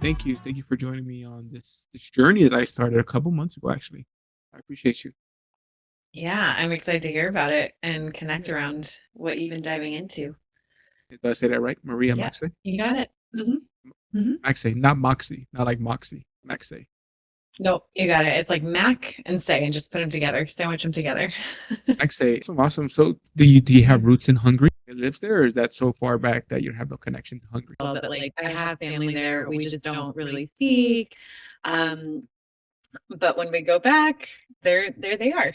Thank you for joining me on this journey that I started a couple months ago. Actually, I appreciate you. Yeah, I'm excited to hear about it and connect Yeah, around what you've been diving into. did I say that right? Maria Yep, Macsay. you got it. Macsay, not Moxie, not like Moxie. Macsay. Nope, you got it. It's like Mac and say and just put them together, sandwich them together. Macsay. Awesome, awesome. So, do you Yeah. have roots in Hungary? It lives there, or is that so far back that you have no connection to Hungary? But like I have family there. We just don't really speak. Um, but when we go back, there they are.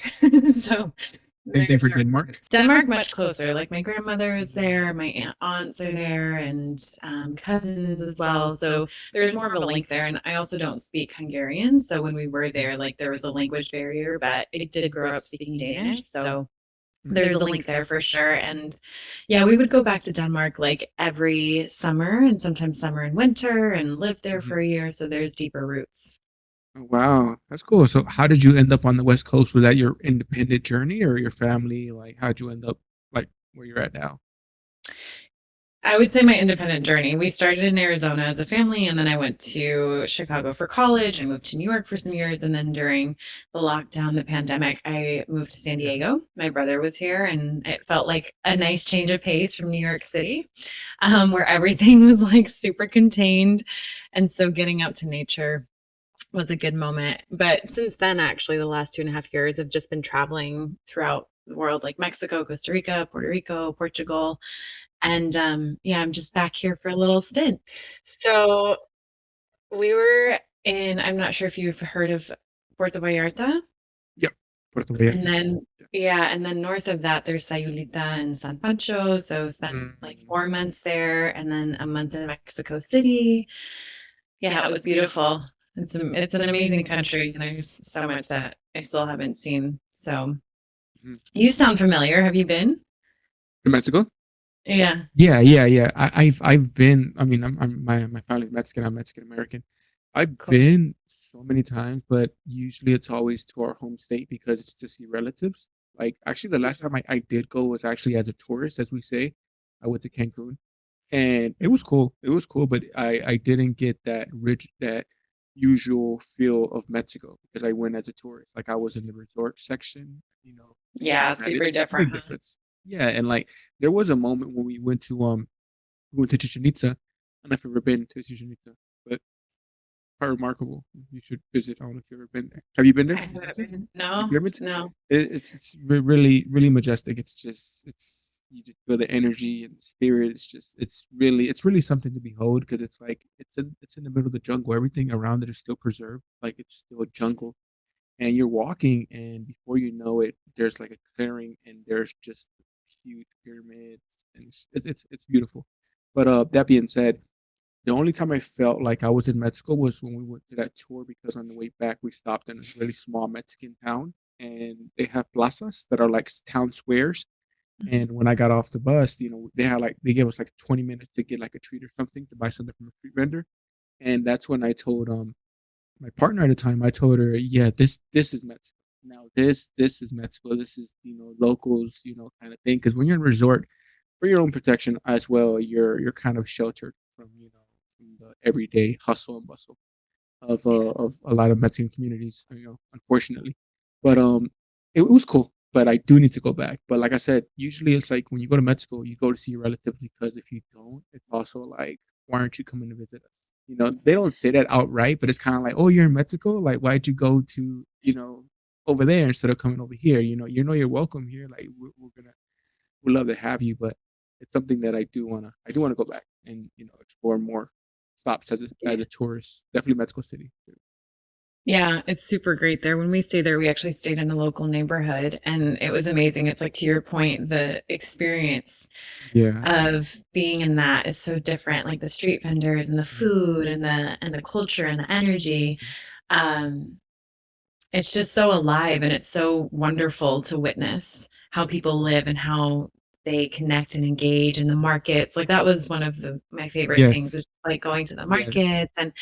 So Same they're thing for Denmark. Denmark much closer. Like my grandmother is there, my aunts are there, and cousins as well. So there's more of a link there. And I also don't speak Hungarian. So when we were there, like there was a language barrier, but I did grow up speaking Danish. So there's a link there for sure. And yeah, we would go back to Denmark like every summer and sometimes summer and winter and live there Mhm. for a year. So there's deeper roots. Oh, wow, that's cool. So, how did you end up on the West Coast? Was that your independent journey, or your family? Like, how'd you end up like where you're at now? I would say my independent journey. We started in Arizona as a family, and then I went to Chicago for college. I moved to New York for some years, and then during the lockdown, the pandemic, I moved to San Yeah. Diego. My brother was here, and it felt like a nice change of pace from New York City, where everything was like super contained. And so getting out to nature was a good moment. But since then, actually, the last 2.5 years, I've just been traveling throughout the world, like Mexico, Costa Rica, Puerto Rico, Portugal, and, yeah, I'm just back here for a little stint. So, we were in I'm not sure if you've heard of Puerto Vallarta, Yep. Puerto and Vallarta. then yeah, and then north of that, there's Sayulita and San Pancho, so spent, like, Mm. 4 months there, and then a month in Mexico City. Yeah, it was beautiful. It's an amazing country, and there's so much that I still haven't seen. So, Mhm. you sound familiar. Have you been? To Mexico? Yeah, Yeah, yeah, yeah. I've been. I mean, my family's Mexican. I'm Mexican American. I've cool. been so many times, but usually it's always to our home state because it's to see relatives. Like actually, the last time I did go was actually as a tourist, as we say. I went to Cancun, and it was cool. It was cool, but I didn't get that usual feel of Mexico because I went as a tourist. Like I was in the resort section, Yeah, and super it's a big different. difference. Yeah, and like there was a moment when we went to Chichen Itza. I don't know if you've ever been to Chichen Itza, but quite remarkable. You should visit. I don't know if you've ever been there. Have you been I there? Chichen haven't Itza? been. You've No, never been to? no. It's really really majestic. It's you just feel the energy and the spirit. It's really something to behold because it's in the middle of the jungle. Everything around it is still preserved. Like it's still a jungle, and you're walking, and before you know it, there's like a clearing, and there's just huge pyramids, and it's beautiful. But that being said, the only time I felt like I was in Mexico was when we went to that tour because on the way back we stopped in a really small Mexican town, and they have plazas that are like town squares. Mhm. And when I got off the bus, they gave us like 20 minutes to get like a treat or something to buy something from a street vendor, and that's when I told my partner at the time, I told her, yeah, this is Mexico. Now this is Mexico. This is locals, kind of thing. Because when you're in a resort, for your own protection as well, you're kind of sheltered from from the everyday hustle and bustle Yeah. of a lot of Mexican communities. Unfortunately, but it was cool. But I do need to go back. But like I said, usually it's like when you go to Mexico, you go to see your relatives because if you don't, it's also like, why aren't you coming to visit us? They don't say that outright, but it's kind of like, oh, you're in Mexico? Like, why'd you go to, over there instead of coming over here? You're welcome here. Like, we'd love to have you, but it's something that I do wanna go back and, explore more stops as a tourist. Definitely Mexico City. Yeah, it's super great there. When we stayed there, we actually stayed in a local neighborhood and it was amazing. It's like to your point, the experience Yeah. of being in that is so different. Like the street vendors and the food and the culture and the energy. Um, it's just so alive and it's so wonderful to witness how people live and how they connect and engage in the markets. Like that was one of my favorite Yes. things is like going to the Yeah. markets and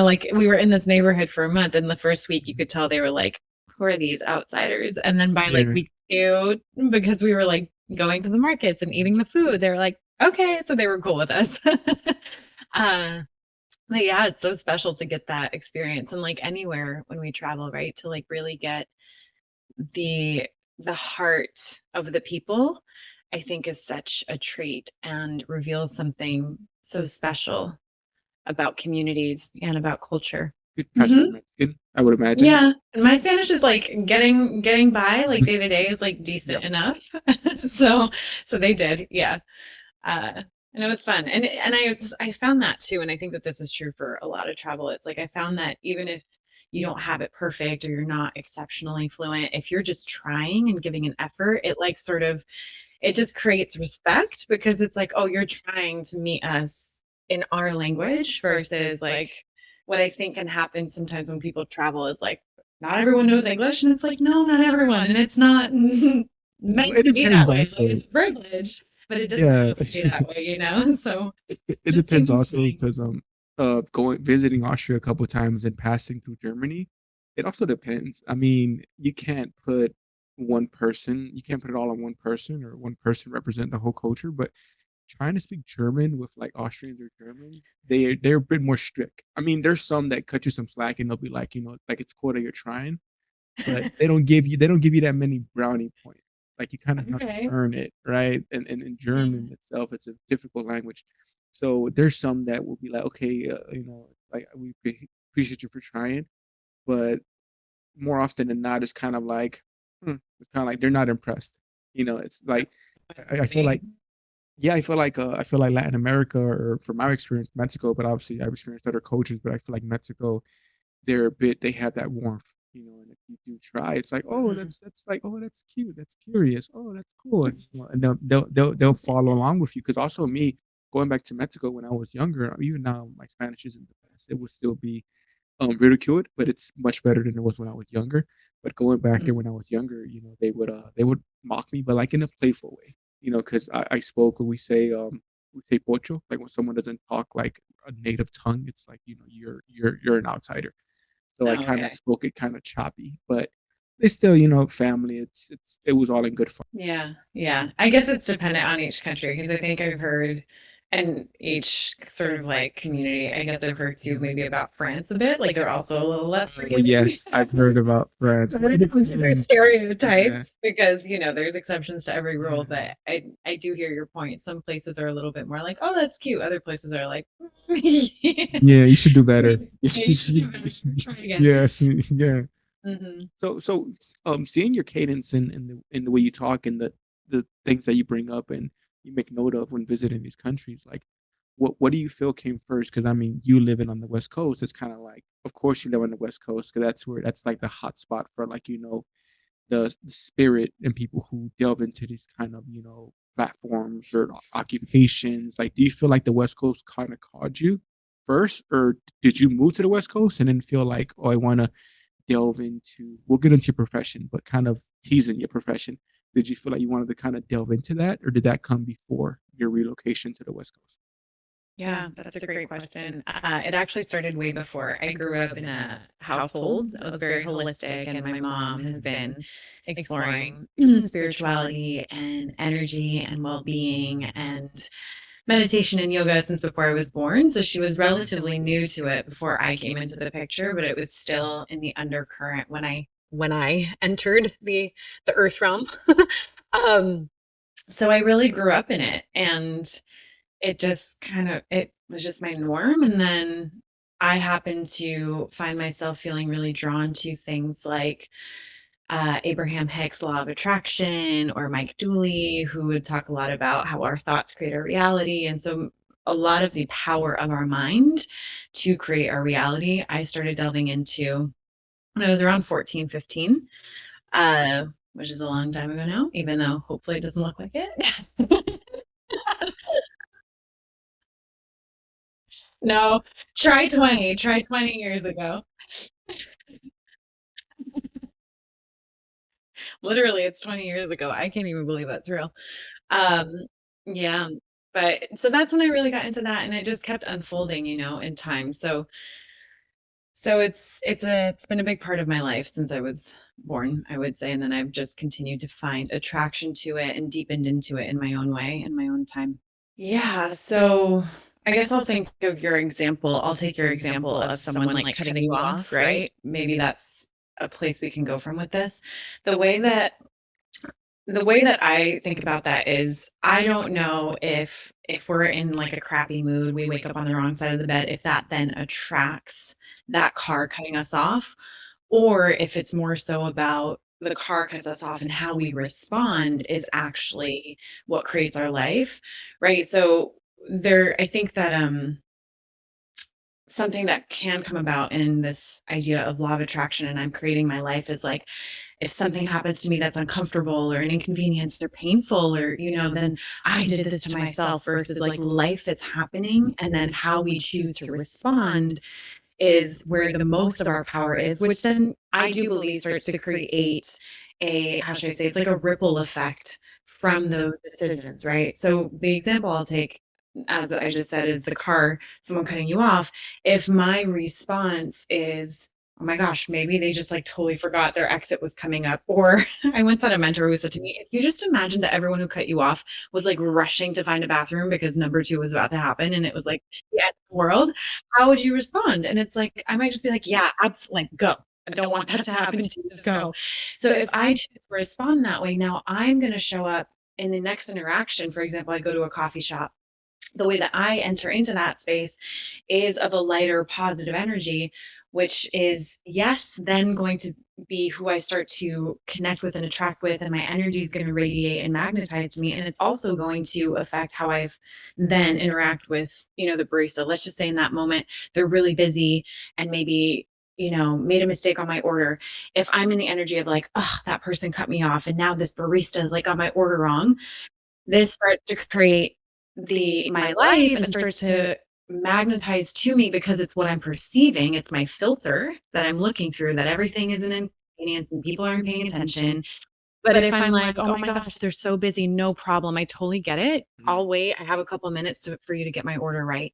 like we were in this neighborhood for a month and the first week you could tell they were like, who are these outsiders? And then by like Yeah. week two, because we were like going to the markets and eating the food, they were like, okay, so they were cool with us. uh But yeah, it's so special to get that experience, and like anywhere when we travel, right? To like really get the the heart of the people, I think is such a treat and reveals something so special about communities and about culture. Good Mhm. passionate Mexican, I would imagine. Yeah, and my Spanish is like getting by, like day to day is like Yep. decent enough. So so they did, yeah. And it was fun. And I found that too, and I think that this is true for a lot of travel. It's like I found that even if you don't have it perfect or you're not exceptionally fluent, if you're just trying and giving an effort, it like sort of it just creates respect because it's like, oh, you're trying to meet us in our language versus like what I think can happen sometimes when people travel is like not everyone knows English, and it's like no, not everyone, and it's not Well, meant it to be depends that way. Like also. it's privilege, but it doesn't Yeah. have to be that way, you know? So It just depends taking also time. because going visiting Austria a couple times and passing through Germany, it also depends. I mean, you can't put it all on one person or one person represent the whole culture, but trying to speak German with like Austrians or Germans, they're a bit more strict. I mean, there's some that cut you some slack and they'll be like, like it's cool that you're trying, but they don't give you that many brownie points. Like you kind of have to Okay. earn it, right? And in German Yeah. itself, it's a difficult language. So there's some that will be like, okay, like we appreciate you for trying, but more often than not, it's kind of like, it's kind of like they're not impressed. It's like I feel like, yeah, I feel like Latin America, or from my experience, Mexico, but obviously I've experienced other cultures, but I feel like Mexico, they have that warmth, and if you do try, it's like, oh, Mhm. that's like, oh, that's cute, that's curious, oh, that's cool, and they'll follow along with you. Because also me going back to Mexico when I was younger, even now my Spanish isn't the best, it would still be ridiculed, but it's much better than it was when I was younger. But going back there when I was younger, they would mock me, but like in a playful way, because I spoke, we say pocho, like when someone doesn't talk like a native tongue, it's like, you're an outsider. So I Oh, kind of okay. spoke it kind of choppy, but they still, family. It was all in good fun. Yeah, yeah. I guess it's dependent on each country because I think I've heard and each sort of like community, I guess I've heard too maybe about France a bit. Like they're also a little less Oh forgiving. yes, I've heard about France. It There's depends. Yeah. stereotypes because there's exceptions to every rule, Yeah. but I do hear your point. Some places are a little bit more like, oh, that's cute. Other places are like, Yeah, you should do better. yeah, you should do better. Try again. Yeah, yeah. Hmm. So seeing your cadence in the way you talk and the things that you bring up and you make note of when visiting these countries, like what do you feel came first? Because I mean, you living on the West Coast, it's kind of like, of course you live on the West Coast because that's like the hot spot for, like, the spirit and people who delve into these kind of, platforms or occupations. Like, do you feel like the West Coast kind of called you first, or did you move to the West Coast and then feel like, oh, I want to delve into, we'll get into your profession, but kind of teasing your profession, did you feel like you wanted to kind of delve into that, or did that come before your relocation to the West Coast? Yeah, that's a great question. It actually started way before. I grew up in a household that was very holistic, and my mom has been exploring spirituality and energy and well being and meditation and yoga since before I was born. So she was relatively new to it before I came into the picture, but it was still in the undercurrent when I entered the earth realm. um, so I really grew up in it, and it just kind of it was just my norm, and then I happened to find myself feeling really drawn to things like, Abraham Hicks' Law of Attraction or Mike Dooley, who would talk a lot about how our thoughts create our reality, and so a lot of the power of our mind to create our reality, I started delving into when I was around 14, 15, which is a long time ago now, even though hopefully it doesn't look like it. No, try 20 years ago. Literally, it's 20 years ago. I can't even believe that's real. Um, yeah, but so that's when I really got into that, and it just kept unfolding, in time. So it's been a big part of my life since I was born, I would say, and then I've just continued to find attraction to it and deepened into it in my own way, in my own time. Yeah, so I guess I'll think of your example. I'll take your example of someone like cutting you off, right? Maybe that's a place we can go from with this. The way that the way that I think about that is I don't know if we're in like a crappy mood, we wake up on the wrong side of the bed, if that then attracts that car cutting us off, or if it's more so about the car cuts us off and how we respond is actually what creates our life, right? So I think that something that can come about in this idea of law of attraction and I'm creating my life is like if something happens to me that's uncomfortable or an inconvenience or painful or then I did this to myself versus like life is happening and then how we choose to respond is where the most of our power is, which then I do believe starts to create a, how should I say, it's like a ripple effect from those decisions, right? So the example I'll take, as I just said, is the car, someone cutting you off. If my response is, oh my gosh, maybe they just like totally forgot their exit was coming up. Or I once had a mentor who said to me, if you just imagine that everyone who cut you off was like rushing to find a bathroom because number two was about to happen and it was like the end of the world, how would you respond? And it's like, I might just be like, yeah, absolutely, like, go. I don't want that to happen to you. Just go. So if I choose to respond that way, now I'm going to show up in the next interaction. For example, I go to a coffee shop. The way that I enter into that space is of a lighter, positive energy, which is, yes, then going to be who I start to connect with and attract with, and my energy is going to radiate and magnetize to me. And it's also going to affect how I've then interact with, the barista. Let's just say in that moment, they're really busy and maybe, made a mistake on my order. If I'm in the energy of like, oh, that person cut me off, and now this barista is like got my order wrong, this starts to create my life and starts to magnetize to me because it's what I'm perceiving. It's my filter that I'm looking through, that everything is an inconvenience and people aren't paying attention. But if I'm like, "Oh my gosh, they're so busy, no problem. I totally get it. Mhm. I'll wait. I have a couple minutes for you to get my order right."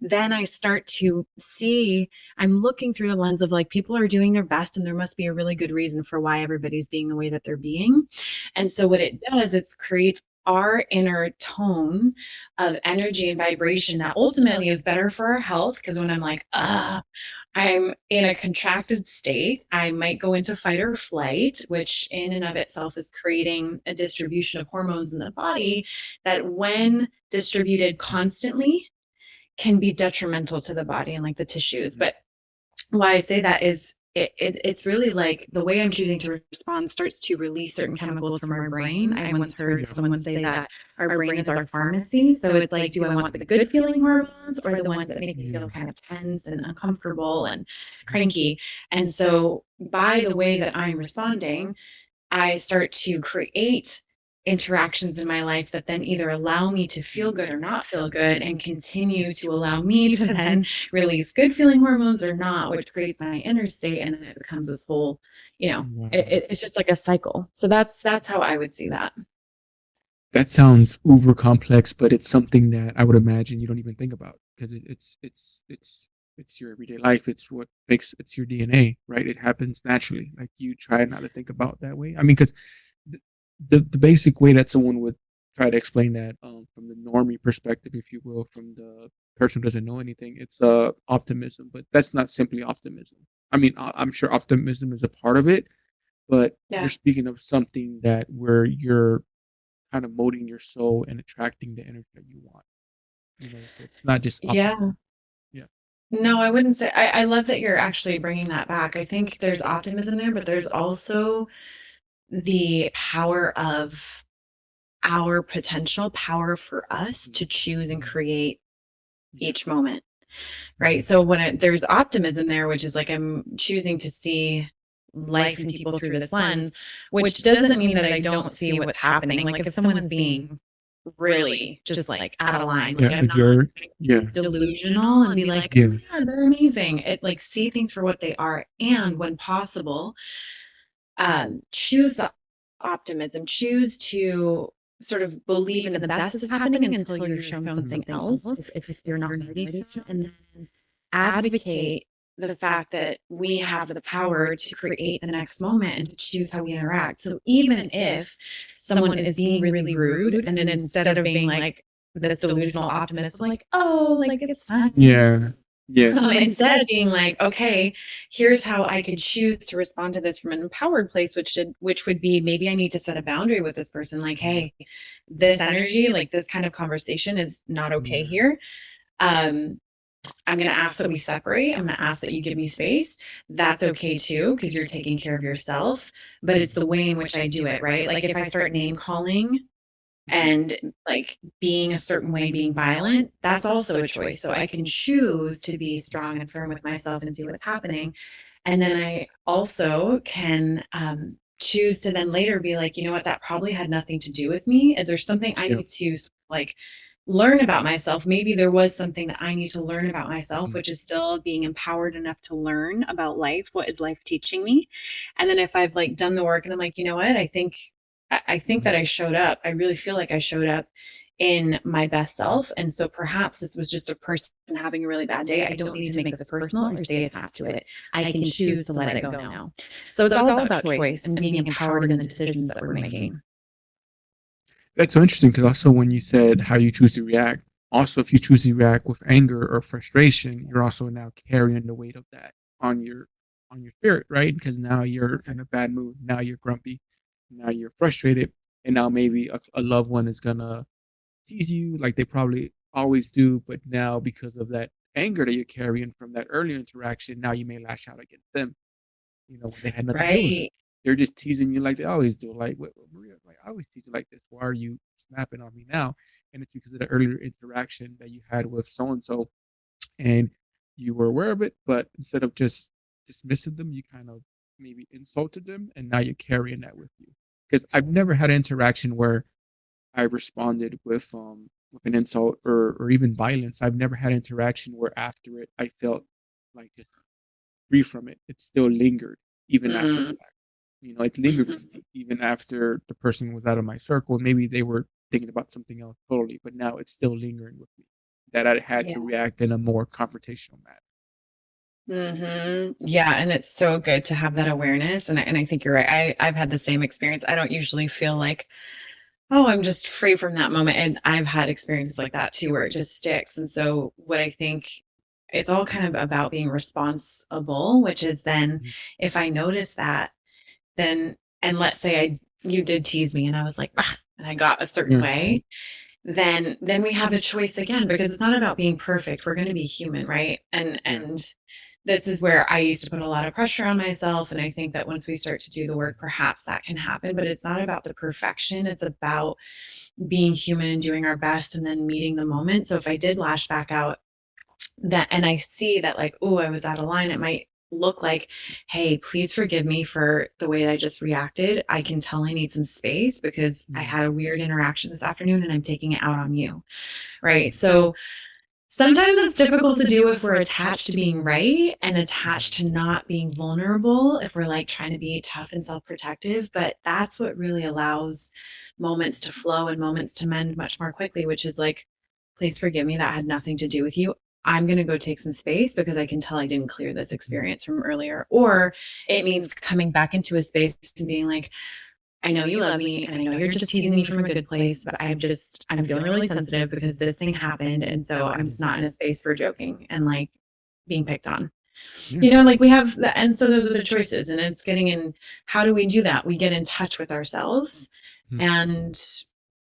Then I start to see, I'm looking through the lens of like people are doing their best and there must be a really good reason for why everybody's being the way that they're being. And so what it does, it creates our inner tone of energy and vibration that ultimately is better for our health. Because when I'm like, I'm in a contracted state, I might go into fight or flight, which in and of itself is creating a distribution of hormones in the body that, when distributed constantly, can be detrimental to the body and like the tissues. Mhm. But why I say that is it's really like the way I'm choosing to respond starts to release certain chemicals from our brain. I once heard Yeah. someone say that our brain is our pharmacy. So it's like, do I want the good feeling hormones or the ones that make me Yeah. feel kind of tense and uncomfortable and cranky? And so by the way that I'm responding, I start to create interactions in my life that then either allow me to feel good or not feel good and continue to allow me to then release good feeling hormones or not, which creates my inner state. And then it becomes this whole, Wow. it's just like a cycle. So that's how I would see that. That sounds uber complex, but it's something that I would imagine you don't even think about because it's your everyday life. It's what makes it's your DNA, right? It happens naturally. Like you try not to think about that way. I mean, because the, the basic way that someone would try to explain that from the normie perspective, if you will, from the person who doesn't know anything, it's optimism. But that's not simply optimism. I mean, I'm sure optimism is a part of it, but you're Yeah. speaking of something that where you're kind of molding your soul and attracting the energy that you want. So it's not just Yeah. optimism. Yeah. No, I wouldn't say, I love that you're actually bringing that back. I think there's optimism there, but there's also the power of our potential power for us Mhm. to choose and Mhm. create Yeah. each moment, right? Mhm. So there's optimism there, which is like I'm choosing to see life and people through this lens, which doesn't mean that I don't see what's happening. Like if someone's being really just like out of line, like Yeah. I'm Like not you're. Yeah. delusional and be like, oh Yeah. my God, they're amazing. It like see things for what they are. And when possible, choose the optimism, choose to sort of believe in the best is happening until you're shown something else, if you're not ready for it, and then advocate the fact that we have the power to create the next moment and to choose how we interact. So even if someone is being really rude, and then instead of being like, this delusional optimist, like, oh, like it's fine. Yeah. Yeah. Instead of being like, okay, here's how I could choose to respond to this from an empowered place, which would be maybe I need to set a boundary with this person, like, hey, this energy, like this kind of conversation is not okay Yeah. here. Um, I'm going to ask that we separate. I'm going to ask that you give me space. That's okay too, because you're taking care of yourself. But it's the way in which I do it, right? Like if I start name calling and like being a certain way, being violent, that's also a choice. So I can choose to be strong and firm with myself and see what's happening. And then I also can choose to then later be like, you know what, that probably had nothing to do with me. Is there something I Yeah. need to like learn about myself? Maybe there was something that I need to learn about myself, Mhm. which is still being empowered enough to learn about life. What is life teaching me? And then if I've like done the work and I'm like, you know what, I think that I showed up. I really feel like I showed up in my best self. And so perhaps this was just a person having a really bad day. I don't need to make this personal or stay attached to it. I can choose to let it go now. So it's all about choice and being empowered in the decisions that we're making. That's so interesting because also when you said how you choose to react, also if you choose to react with anger or frustration, you're also now carrying the weight of that on your spirit, right? Because now you're in a bad mood, now you're grumpy, now you're frustrated, and now maybe a loved one is gonna tease you like they probably always do, but now because of that anger that you're carrying from that earlier interaction, now you may lash out against them. When they had nothing to do with it. Right. They're just teasing you like they always do. Like, what Maria, like I always tease you like this. Why are you snapping on me now? And it's because of the earlier interaction that you had with so and so, and you were aware of it, but instead of just dismissing them, you kind of maybe insulted them, and now you're carrying that with you. Because I've never had an interaction where I responded with an insult or even violence. I've never had an interaction where after it I felt like just free from it. It still lingered even after the Mm, fact. It lingered with mhm. me even after the person was out of my circle. Maybe they were thinking about something else totally, but now it's still lingering with me. That I had Yeah. to react in a more confrontational manner. Yeah, and it's so good to have that awareness. And I think you're right. I've had the same experience. I don't usually feel like, oh, I'm just free from that moment. And I've had experiences like that too, where it just sticks. And so what I think it's all kind of about being responsible, which is then Mhm. if I notice that, then and let's say you did tease me and I was like, "Ah," and I got a certain Yeah. way, then we have a choice again because it's not about being perfect. We're going to be human, right? And Yeah. and this is where I used to put a lot of pressure on myself. And I think that once we start to do the work, perhaps that can happen. But it's not about the perfection. It's about being human and doing our best and then meeting the moment. So if I did lash back out that and I see that like, oh, I was out of line, it might look like, hey, please forgive me for the way I just reacted. I can tell I need some space because I Yeah. had a weird interaction this afternoon and I'm taking it out on you. Right. So sometimes it's difficult to do if we're attached to being right and attached Mhm. to not being vulnerable, if we're like trying to be tough and self protective. But that's what really allows moments to flow and moments to mend much more quickly, which is like, please forgive me. That had nothing to do with you. I'm going to go take some space because I can tell I didn't clear this Mhm. experience from earlier. Or it means coming back into a space and being like, I know you love me and I know you're just teasing me from a good place, but I'm feeling really sensitive because this thing happened. And so I'm just Mhm. not in a space for joking and like being picked on. Yeah. Like we have the, and so those are the choices. And it's getting in, how do we do that? We get in touch with ourselves Mhm. and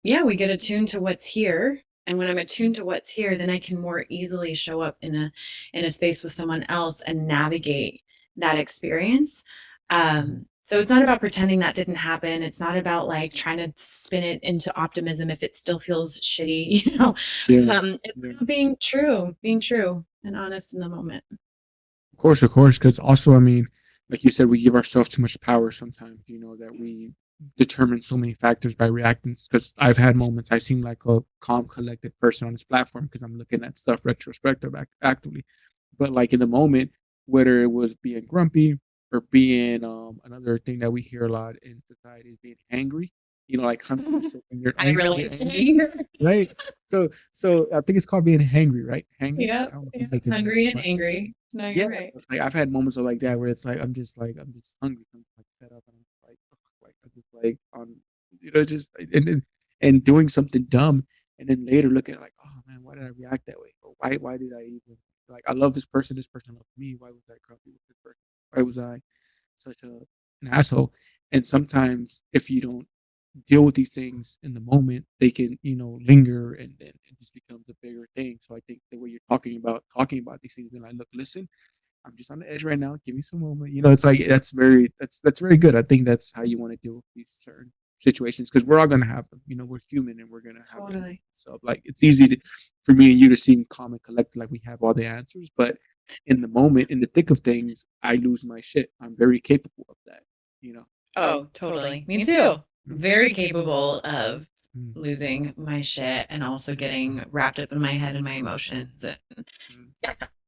yeah, we get attuned to what's here. And when I'm attuned to what's here, then I can more easily show up in a space with someone else and navigate that experience. So it's not about pretending that didn't happen. It's not about like trying to spin it into optimism if it still feels shitty, Yeah. It's Yeah. about being true and honest in the moment. Of course, because also, I mean, like you said, we give ourselves too much power sometimes, that we determine so many factors by reacting. Because I've had moments I seem like a calm, collected person on this platform because I'm looking at stuff retrospective actively. But like in the moment, whether it was being grumpy or being another thing that we hear a lot in society is being angry, like hungry. So when you're I angry, relate to anger. right? So I think it's called being hangry, right? Hangry. Yep, I don't know if I'm yep. making that Hungry and up. angry. No, Yeah, you're right. it's like I've had moments of like that where it's like I'm just hungry, I'm like fed up, and I'm like, ugh, like I'm just like on, just and doing something dumb, and then later look at it like, oh man, why did I react that way? Or why did I even like I love this person loved me. Why was I grumpy with this person? Why was I such an asshole? And sometimes if you don't deal with these things in the moment, they can, linger and it just becomes a bigger thing. So I think the way you're talking about these things, being like, look, listen, I'm just on the edge right now. Give me some moment. It's like that's very good. I think that's how you want to deal with these certain situations because we're all gonna have them. We're human and we're gonna have them. Totally. So like it's easy for me and you to seem calm and collected, like we have all the answers, but in the moment, in the thick of things, I lose my shit. I'm very capable of that. You know. Oh, totally. Me too. Very capable of Mm, losing my shit and also getting wrapped up in my head and my emotions. mm,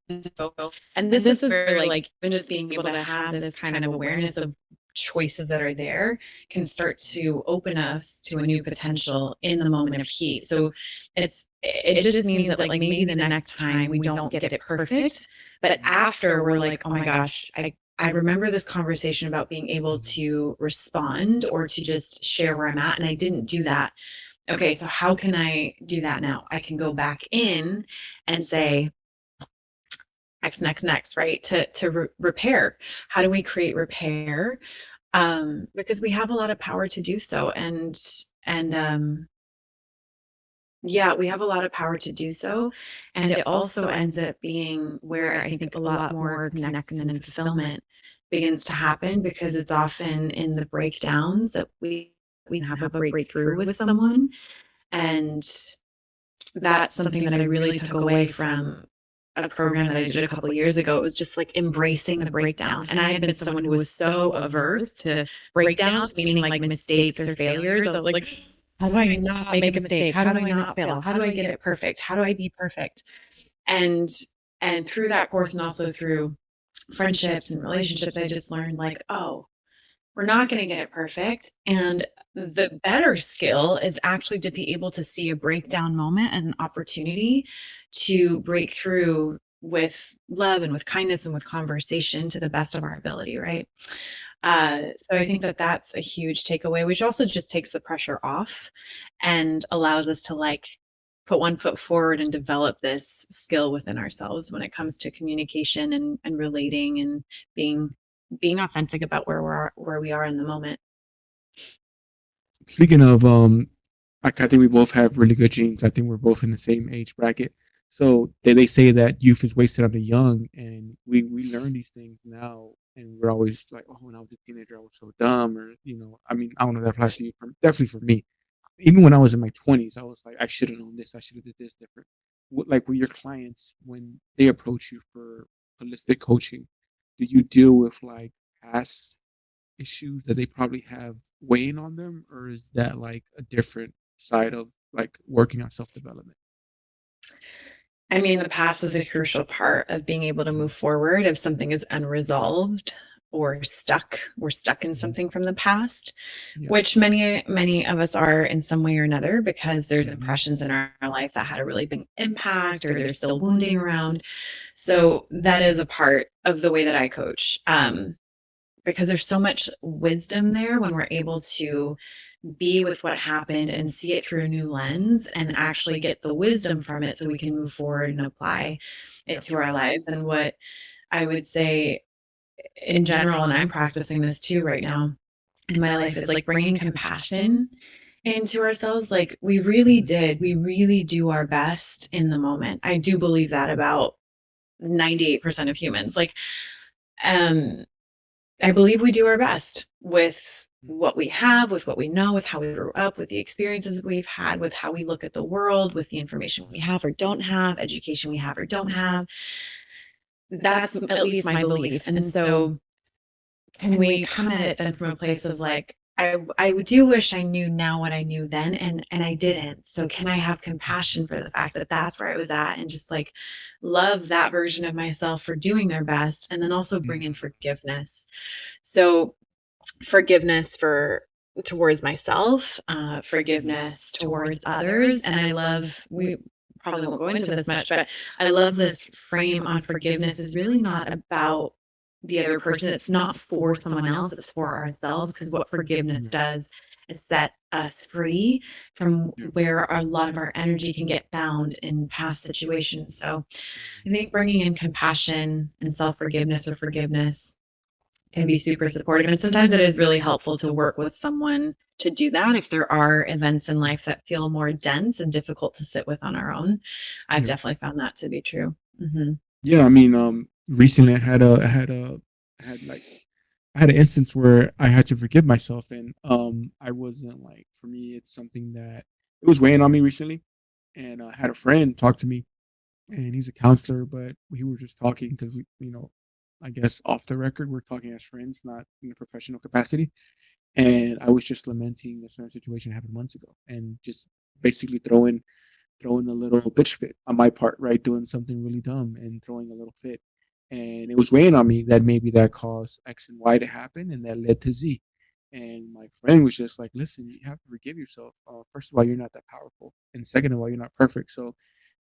And so, and this is where, like, even just being able to have this kind of awareness of choices that are there can start to open us to a new potential in the moment of heat. So it just means that, like, maybe the next time we don't get it perfect, but after we're like, oh my gosh, I remember this conversation about being able to respond or to just share where I'm at, and I didn't do that. Okay, so how can I do that now? I can go back in and say, next, right? To repair. How do we create repair? Because we have a lot of power to do so, and yeah, we have a lot of power to do so, and it also ends up being where I think a lot more connection and fulfillment begins to happen because it's often in the breakdowns that we have a breakthrough with someone, and that's something that I really took away from a program that I did a couple of years ago. It was just like embracing the breakdown. And I had been someone who was so averse to breakdowns, meaning like mistakes or failures. I was like, how do I not make a mistake? How do I not fail? How do I get it perfect? How do I be perfect? And and through that course and also through friendships and relationships, I just learned like, oh, we're not going to get it perfect. And the better skill is actually to be able to see a breakdown moment as an opportunity to break through with love and with kindness and with conversation to the best of our ability, right? So I think that that's a huge takeaway, which also just takes the pressure off and allows us to like put one foot forward and develop this skill within ourselves when it comes to communication and relating and being being authentic about where we are in the moment. Speaking of I think we both have really good genes. I think we're both in the same age bracket. So they say that youth is wasted on the young, and we learn these things now, and we're always like, oh, when I was a teenager, I was so dumb, or I mean, I don't know if that applies to you, definitely for me. Even when I was in my 20s, I was like, I should have known this, I should have did this different. Like with your clients, when they approach you for holistic coaching, do you deal with like past issues that they probably have weighing on them, or is that like a different side of like working on self development? I mean, the past is a crucial part of being able to move forward if something is unresolved or stuck. We're stuck in Mhm. something from the past, Yeah. which many of us are in some way or another because there's Mhm. impressions in our life that had a really big impact or there's still wounding around. So that is a part of the way that I coach. Because there's so much wisdom there when we're able to be with what happened and see it through a new lens and actually get the wisdom from it so we can move forward and apply it to our lives. And what I would say in general, and I'm practicing this too right now in my life, is like bringing compassion into ourselves. Like we really do our best in the moment. I do believe that about 98% of humans. Like, um, I believe we do our best with what we have, with what we know, with how we grew up, with the experiences we've had, with how we look at the world, with the information we have or don't have, education we have or don't have. That's at least my belief. And so can we come at it then from a place of like, I do wish I knew now what I knew then and I didn't. So can I have compassion for the fact that that's where I was at and just like love that version of myself for doing their best and then also bring in Mhm. forgiveness. So forgiveness for towards myself, forgiveness towards others, and I love we probably won't go into this much, but I love this frame on forgiveness is really not about the other person. It's not for someone else, it's for ourselves. Because what forgiveness Yeah. does is set us free from Yeah. where a lot of our energy can get bound in past situations. So I think bringing in compassion and self forgiveness or forgiveness can be super supportive. And sometimes it is really helpful to work with someone to do that if there are events in life that feel more dense and difficult to sit with on our own. I've Yeah. definitely found that to be true. Hmm. Yeah, I mean, recently I had like, I had an instance where I had to forgive myself, and I wasn't like, for me, it's something that it was weighing on me recently, and I had a friend talk to me, and he's a counselor, but we were just talking because I guess off the record, we're talking as friends, not in a professional capacity, and I was just lamenting a certain situation that happened months ago, and just basically throwing a little bitch fit on my part, right? Doing something really dumb and throwing a little fit. And it was weighing on me that maybe that caused X and Y to happen and that led to Z. And my friend was just like, listen, you have to forgive yourself. First of all, you're not that powerful. And second of all, you're not perfect. So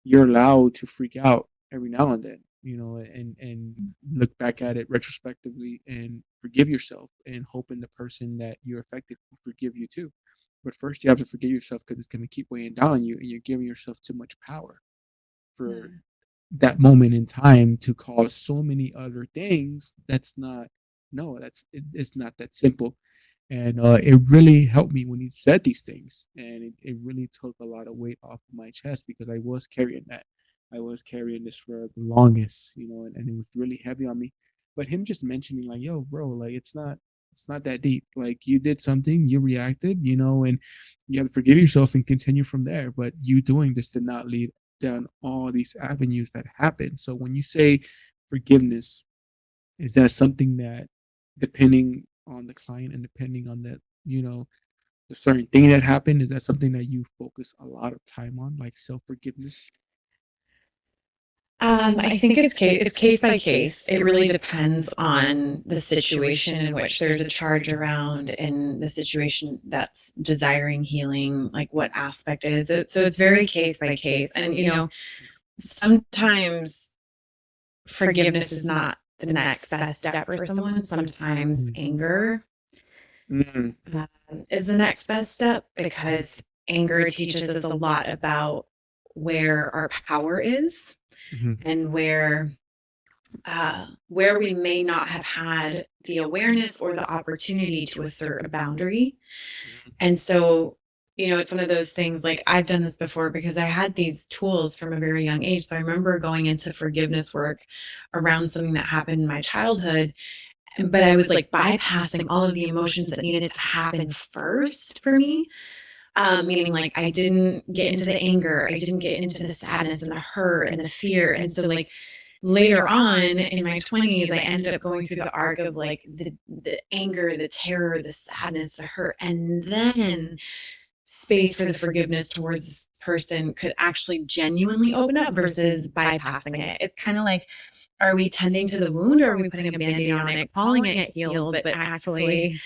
you're allowed to freak out every now and then, and look back at it retrospectively and forgive yourself and hoping the person that you're affected will forgive you too. But first, you have to forgive yourself because it's going to keep weighing down on you, and you're giving yourself too much power for Yeah. that moment in time to cause so many other things. That's not, no, it's not that simple. And it really helped me when he said these things, and it really took a lot of weight off of my chest because I was carrying that. I was carrying this for the longest, and it was really heavy on me. But him just mentioning like, yo, bro, like it's not that deep. Like you did something, you reacted, and you have to forgive yourself and continue from there. But you doing this did not lead down all these avenues that happen. So when you say forgiveness, is that something that, depending on the client and depending on the certain thing that happened, is that something that you focus a lot of time on, like self forgiveness? I think it's case by case. It really depends on the situation in which there's a charge around and the situation that's desiring healing, like what aspect is it. So it's very case by case. And, sometimes forgiveness is not the next best step for someone. Sometimes Mm. anger Mm. is the next best step because anger teaches us a lot about where our power is Mhm. and where we may not have had the awareness or the opportunity to assert a boundary. Mhm. And so, it's one of those things like I've done this before because I had these tools from a very young age. So I remember going into forgiveness work around something that happened in my childhood, but I was like bypassing all of the emotions that needed to happen first for me. Meaning like I didn't get into the anger, I didn't get into the sadness and the hurt and the fear. And so like later on in my 20s, I ended up going through the arc of like the anger, the terror, the sadness, the hurt, and then space for the forgiveness towards this person could actually genuinely open up versus bypassing it. It's kind of like, are we tending to the wound or are we putting a band-aid on it, calling it healed, but actually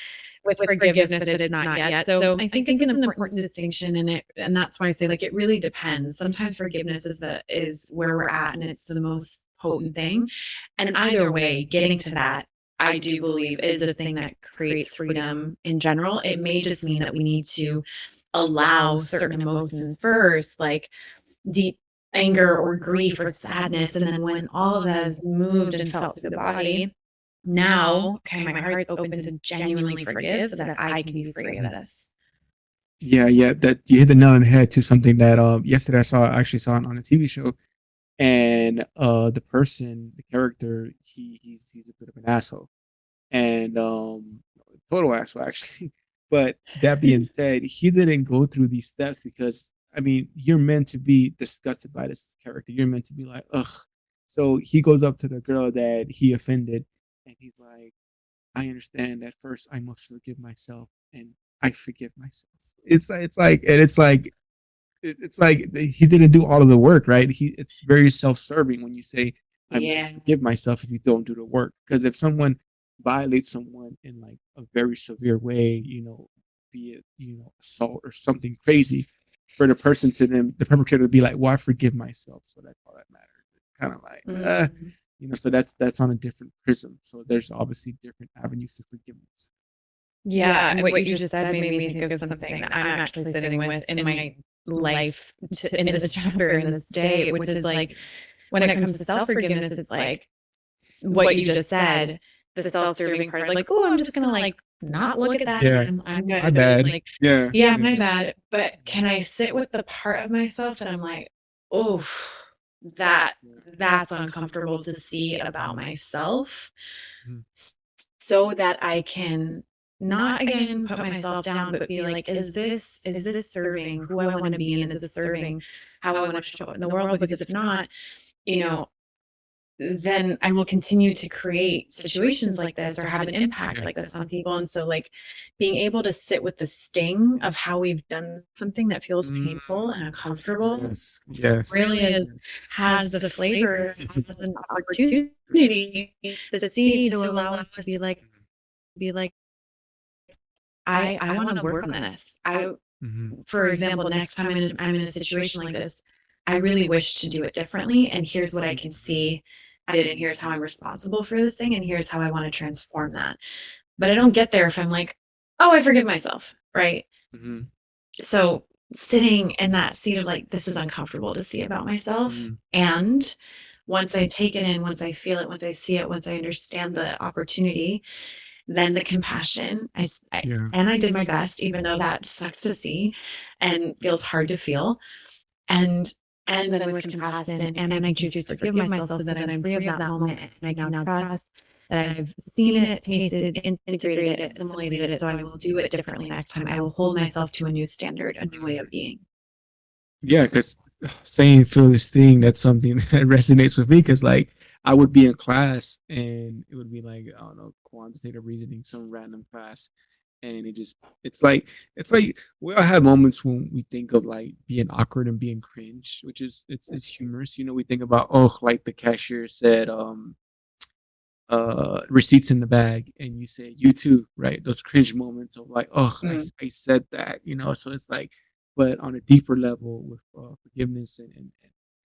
with forgiveness, but it's not yet. So I think it's an important distinction in it. And that's why I say like it really depends. Sometimes forgiveness is where we're at and it's the most potent thing. And either way, getting to that, I do believe is the thing that creates freedom in general. It may just mean that we need to allow certain emotions first, like deep anger or grief or sadness. And then when all of that is moved and felt through the body, now, okay, my heart's open to genuinely forgive so that I can be free of this. Yeah, yeah, that you hit the nail on the head to something that yesterday I actually saw it on a TV show, and the person, the character, he's a bit of an asshole, and total asshole actually. But that being said, he didn't go through these steps because I mean you're meant to be disgusted by this character. You're meant to be like ugh. So he goes up to the girl that he offended, and he's like, I understand at first I must forgive myself, and I forgive myself. It's like he didn't do all of the work, right? It's very self-serving when you say I'm going to Yeah. forgive myself if you don't do the work. Because if someone violates someone in like a very severe way, be it assault or something crazy, for the person to them, the perpetrator to be like, "Well, I forgive myself," so that's all that matters. Kind of like, Mhm. so that's on a different prism. So there's obviously different avenues to forgiveness. Yeah, and what you just said made me think of something that I'm actually sitting with in my life in this chapter in this day, which is like when it comes to self-forgiveness, it's like what you just said, the self-serving part, like, oh, I'm just gonna like not look at that. Yeah. I'm My good. But it's bad. like, Yeah. yeah, Yeah. my bad. But can I sit with the part of myself that I'm like, oh, that that's uncomfortable to see about myself, Mhm. s- so that I can not again put myself down, but be like, is this serving who I want to be, and is this serving how I want to show up in the world? Because if not, you know, then I will continue to create situations like this or have an impact Yeah. like this on people. And so, like, being able to sit with the sting of how we've done something that feels Mm, painful and uncomfortable yes. Yes. really is has the flavor, has an opportunity to see, to allow us to be like, I want to work on this. Mhm. For example, next time I'm in a situation like this, I really wish to do it differently. And here's what I can see I did, and here's how I'm responsible for this thing, and here's how I want to transform that. But I don't get there if I'm like, oh, I forgive myself, right? Mhm. So sitting in that seat of like, this is uncomfortable to see about myself. Mhm. And once I take it in, once I feel it, once I see it, once I understand the opportunity, then the compassion, Yeah. and I did my best, even though that sucks to see and feels hard to feel. And and then with compassion, and I choose to forgive myself so that I'm free of that moment, and I can now trust that I've seen it, tasted, integrated it, assimilated it, so I will do it differently next time. I will hold myself to a new standard, a new way of being. Yeah, because saying feel this thing, that's something that resonates with me. Because like I would be in class and it would be like I don't know quantitative reasoning, some random class, and it's like we all have moments when we think of like being awkward and being cringe, which is it's humorous. You know, we think about like the cashier said receipts in the bag and you say you too, right? Those cringe moments of like Mm. I said that, you know. So it's like, but on a deeper level with forgiveness and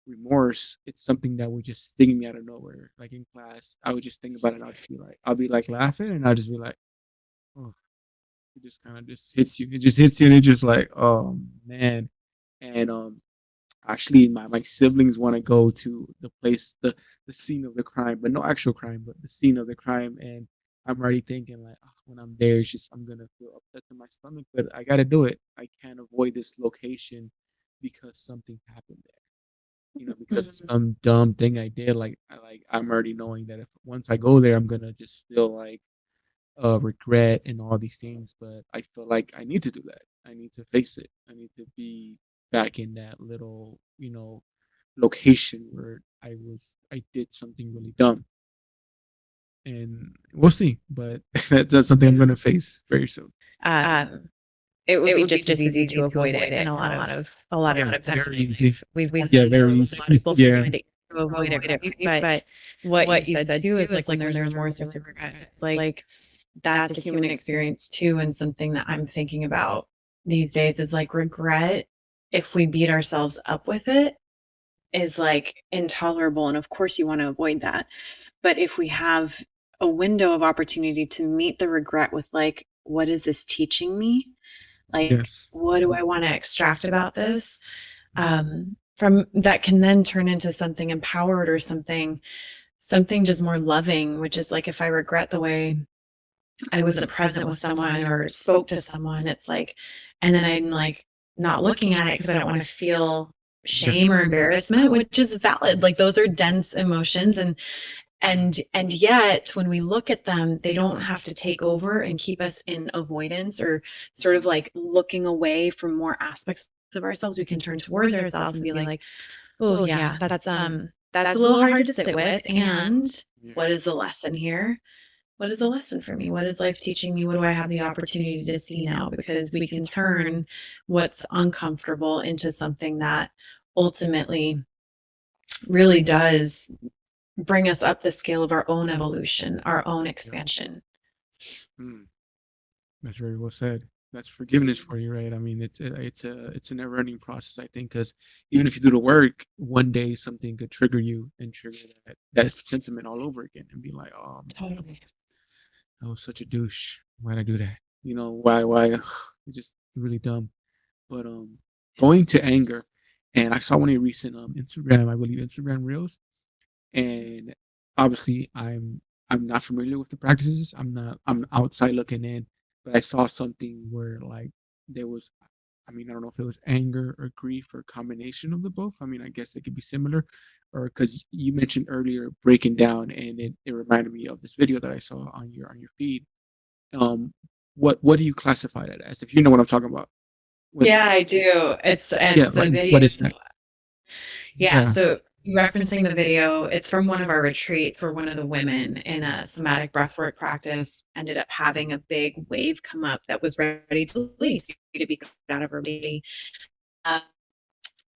remorse, it's something that would just sting me out of nowhere. Like in class I would just think about it and I'll be like laughing and I'll just be like, oh, it just kind of just hits you, it just hits you and it's just like, oh man. And actually my siblings want to go to the place, the scene of the crime, but no actual crime, but the scene of the crime. And I'm already thinking like, oh, when I'm there, it's just I'm gonna feel upset to my stomach, but I gotta do it. I can't avoid this location because something happened there, you know, because it's Mhm. some dumb thing I did. I'm already knowing that if once I go there I'm gonna just feel like regret and all these things. But I feel like I need to do that. I need to face it. I need to be back in that little, you know, location where I did something really dumb. And we'll see. But that's something I'm gonna face very soon. Um, it would be just as easy to avoid it in a lot of Yeah, times very easy. we've Yeah, seen a very lot easy. of people Yeah. find it to avoid it, right? But what you said too is like when there's remorse or regret, like that's a human experience too, and something that I'm thinking about these days is like regret. If we beat ourselves up with it, is like intolerable, and of course you want to avoid that. But if we have a window of opportunity to meet the regret with like, what is this teaching me? Like, Yes. what do I want to extract about this? From that can then turn into something empowered or something just more loving, which is like if I regret the way I wasn't present with someone or spoke to someone, it's like, and then I'm like not looking at it because I don't want to feel Yeah. shame or embarrassment, which is valid. Like those are dense emotions, and yet when we look at them, they don't have to take over and keep us in avoidance or sort of like looking away from more aspects of ourselves. We can turn towards ourselves and be like, oh yeah, that's a little hard to sit with. And Yeah. what is the lesson here? What is the lesson for me? What is life teaching me? What do I have the opportunity to see now? Because we can turn what's uncomfortable into something that ultimately really does bring us up the scale of our own evolution, our own Yeah. expansion. Mm, that's very well said. That's forgiveness for you, right? I mean, it's a never-ending process, I think, because even if you do the work, one day something could trigger you and trigger that sentiment all over again, and be like, "Oh man, Totally. I was such a douche. Why'd I do that?" You know, why it's just really dumb. But going to anger, and I saw one of your recent Instagram, I believe Instagram reels, and obviously I'm not familiar with the practices. I'm outside looking in, but I saw something where like there was, I mean, I don't know if it was anger or grief or a combination of the both. I mean, I guess they could be similar, or because you mentioned earlier breaking down, and it reminded me of this video that I saw on your feed. Um, what do you classify that as? If you know what I'm talking about. What? Yeah, I do. It's Yeah, the like video. what is that? Yeah, Yeah. so referencing the video, it's from one of our retreats where one of the women in a somatic breathwork practice ended up having a big wave come up that was ready to release, to be out of her body. Uh,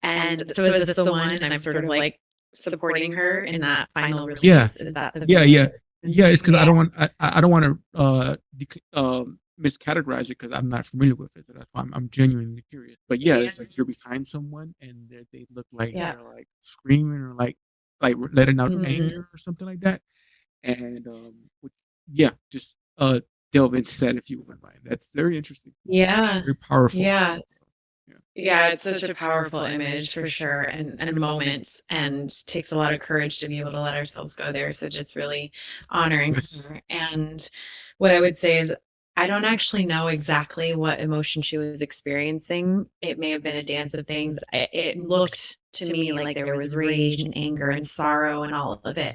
and so is this the one? And I'm sort of like supporting her in that final Yeah. release. Is that the Yeah, video? yeah, yeah. It's because I Yeah. don't want I don't want to miscategorize it because I'm not familiar with it. So that's why I'm genuinely curious. But yeah, Yeah. it's like you're behind someone and they look like Yeah. they're like screaming or like letting out Mhm. anger or something like that. And yeah, just delve into that if you wouldn't mind. That's very interesting, Yeah. very powerful. Yeah. Yeah. Yeah, it's such a powerful image for sure and moments and takes a lot of courage to be able to let ourselves go there. So just really honoring Yes. her. And what I would say is I don't actually know exactly what emotion she was experiencing. It may have been a dance of things. It looked to me like there was rage and anger and sorrow and all of it.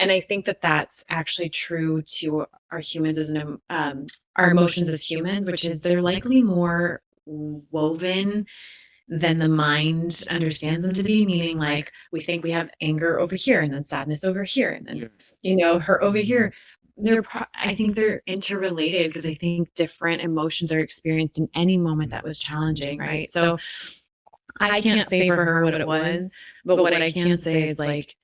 And I think that that's actually true to our humans as our emotions as humans, which is they're likely more woven than the mind understands them to be, meaning like we think we have anger over here and then sadness over here and then, Yes. hurt over here. I think they're interrelated because I think different emotions are experienced in any moment that was challenging, right? So I can't say for her what it was, but what I can say is like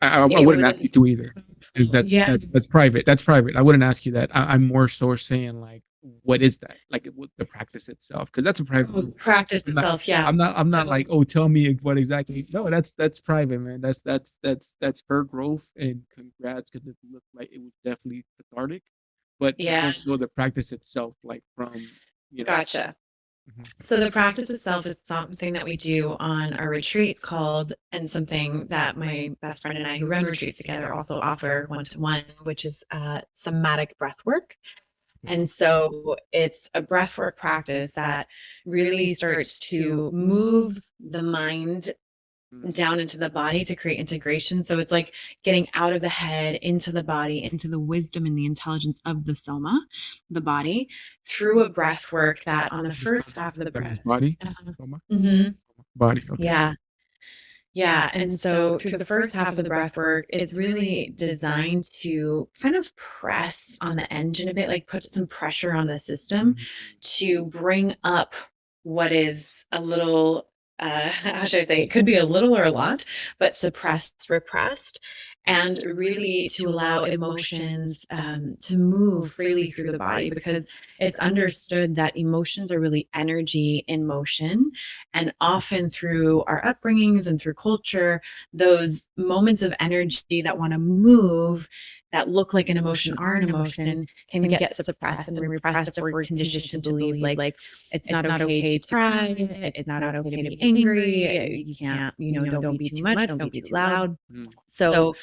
I it wouldn't was ask you to either, because yeah. that's private. That's private. I wouldn't ask you that. I'm more so saying like, what is that? Like the practice itself, because that's a private. Practice I'm not. itself, yeah. I'm not So like, oh, tell me what exactly. No, that's private, man. That's her growth, and congrats, because it looked like it was definitely cathartic, but more yeah, so the practice itself, like from you know. gotcha. Mhm. So the practice itself is something that we do on our retreats called, and something that my best friend and I who run retreats together also offer one to one, which is somatic breath work. And so it's a breathwork practice that really starts to move the mind Mm. down into the body to create integration. So it's like getting out of the head into the body, into the wisdom and the intelligence of the soma, the body, through a breath work that on the first half of the That is breath. body. uh Soma? Mhm. Body. Okay. Yeah. Yeah. And so through the first half of the breath work, it's really designed to kind of press on the engine a bit, like put some pressure on the system Mm. to bring up what is a little, how should I say, it could be a little or a lot, but suppressed, repressed, and really to allow emotions to move freely through the body because it's understood that emotions are really energy in motion and often through our upbringings and through culture, those moments of energy that want to move, that look like an emotion are an emotion, can get suppressed and repressed if we're conditioned to believe like it's not okay to cry, it's not okay to be angry, you can't, don't be too much, don't be too loud. Mm. So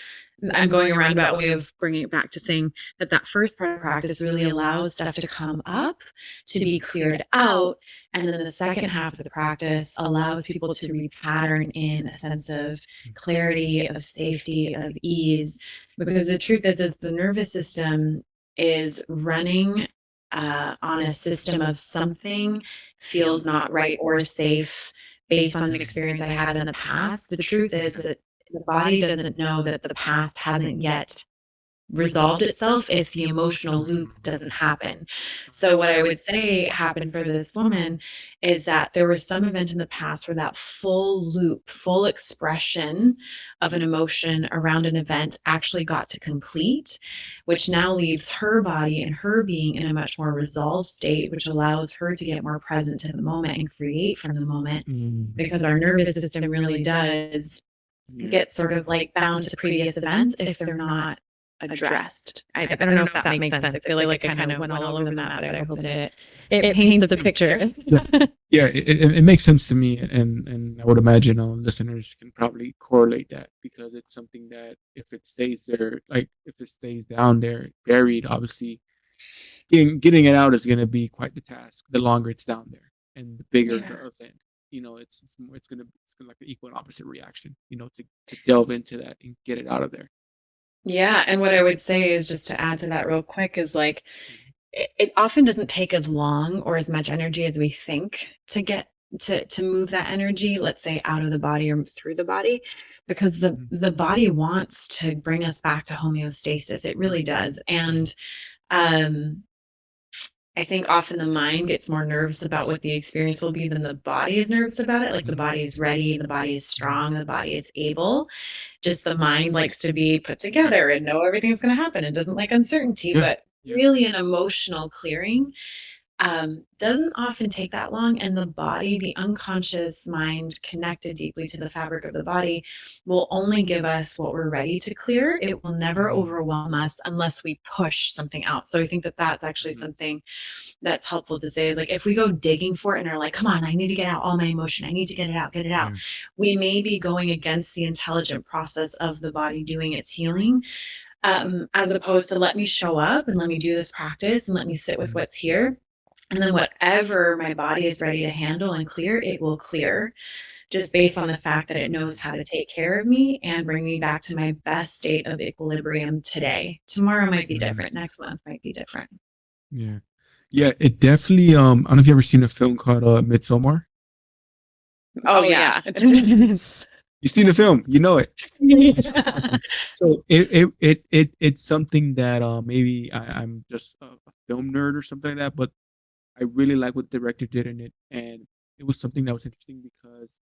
I'm going a roundabout way of bringing it back to saying that that first part of practice really allows stuff to come up, to be cleared out. And then the second half of the practice allows people to repattern in a sense of clarity, of safety, of ease. Because the truth is, if the nervous system is running on a system of something feels not right or safe based on an experience I had in the past, the truth is that the body doesn't know that the path hasn't yet resolved itself if the emotional loop doesn't happen. So what I would say happened for this woman is that there was some event in the past where that full loop, full expression of an emotion around an event actually got to complete, which now leaves her body and her being in a much more resolved state, which allows her to get more present to the moment and create from the moment Mm. because our nervous system really does Yeah. get sort of like bound to previous events if they're not addressed. I don't know if that makes sense. I feel like I kind of went all over the map, but I hope that it paints the picture. Yeah, it makes sense to me, and I would imagine all listeners can probably correlate that, because it's something that if it stays there, like if it stays down there buried, obviously getting it out is going to be quite the task. The longer it's down there, and the bigger Yeah. the event, it's more, it's gonna like an equal and opposite reaction. To delve into that and get it out of there. Yeah, and what I would say is, just to add to that real quick, is like it often doesn't take as long or as much energy as we think to get to move that energy, let's say out of the body or through the body, because Mhm. the body wants to bring us back to homeostasis. It really does. And um I think often the mind gets more nervous about what the experience will be than the body is nervous about it. Like the body is ready, the body is strong, the body is able. Just the mind likes to be put together and know everything's going to happen. It doesn't like uncertainty, Yeah, but yeah. really an emotional clearing doesn't often take that long. And the body, the unconscious mind connected deeply to the fabric of the body, will only give us what we're ready to clear. It will never Mhm. overwhelm us unless we push something out. So I think that that's actually Mhm. something that's helpful to say, is like, if we go digging for it and are like, come on, I need to get out all my emotion, I need to get it out, Yeah. we may be going against the intelligent process of the body doing its healing, as opposed to, let me show up and let me do this practice and let me sit with Mhm. what's here. And then whatever my body is ready to handle and clear, it will clear, just based on the fact that it knows how to take care of me and bring me back to my best state of equilibrium today. Tomorrow might be Mhm. different. Next month might be different. Yeah. Yeah, it definitely. I don't know if you ever seen a film called Midsommar. Oh, yeah. It's intense. You seen the film, you know it. Awesome, Yeah. awesome. So it's something that maybe I'm just a film nerd or something like that, but I really like what the director did in it, and it was something that was interesting because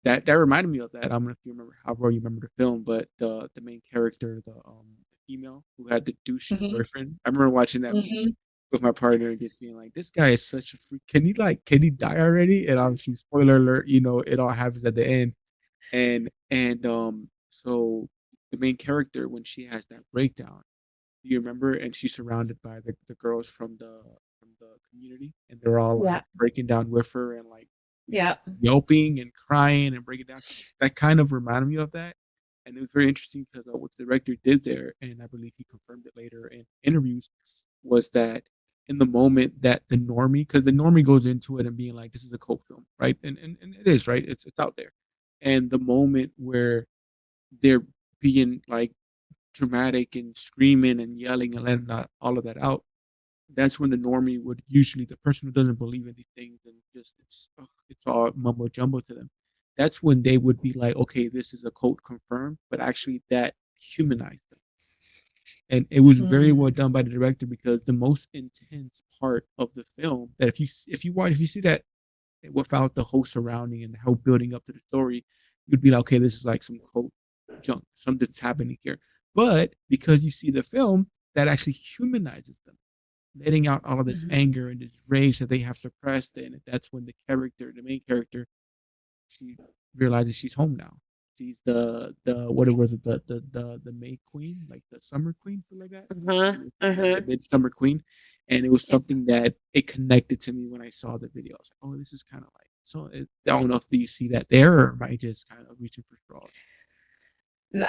that reminded me of that. I don't know if you remember how well you remember the film, but the main character, the female who had the douchey Mhm, boyfriend. I remember watching that movie mhm. with my partner and just being like, "This guy is such a freak. Can he die already?" And obviously, spoiler alert, it all happens at the end. And so the main character, when she has that breakdown, you remember, and she's surrounded by the girls from the community, and they're all like Yeah, breaking down with her and like yeah. yelping and crying and breaking down. That kind of reminded me of that. And it was very interesting because what the director did there, and I believe he confirmed it later in interviews, was that in the moment that the normie, because the normie goes into it and being like, this is a cult film, right? And it is, right? It's out there. And the moment where they're being like dramatic and screaming and yelling and letting all of that out, that's when the normie would usually, the person who doesn't believe in these things and just it's all mumbo jumbo to them. That's when they would be like, okay, this is a cult confirmed, but actually that humanized them. And it was very well Mm, done by the director, because the most intense part of the film, that if you see that without the whole surrounding and the whole building up to the story, you'd be like, okay, this is like some cult junk, something's happening here. But because you see the film, that actually humanizes them, letting out all of this mhm. anger and this rage that they have suppressed. And that's when the main character, she realizes she's home now. She's the what it was, the May Queen, like the Summer Queen, something like that. Uh-huh, She was the uh-huh. Midsummer Queen, and it was Yeah. something that it connected to me when I saw the video. I was like, oh, this is kind of like so. I don't know if you see that there, or am I just kind of reaching for straws?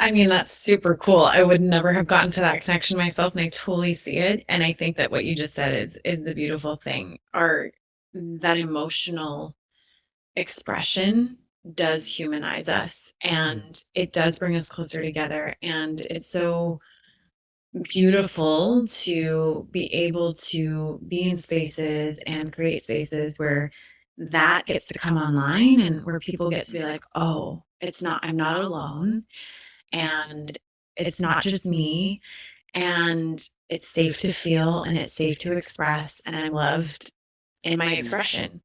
I mean, that's super cool. I would never have gotten to that connection myself, and I totally see it. And I think that what you just said is the beautiful thing. Our That emotional expression does humanize us, Yeah. and it does bring us closer together. And it's so beautiful to be able to be in spaces and create spaces where that gets to come online, and where people get to be like, oh, I'm not alone, and it's not just me, and it's safe to feel and it's safe to express, and I'm loved in my Mm. expression.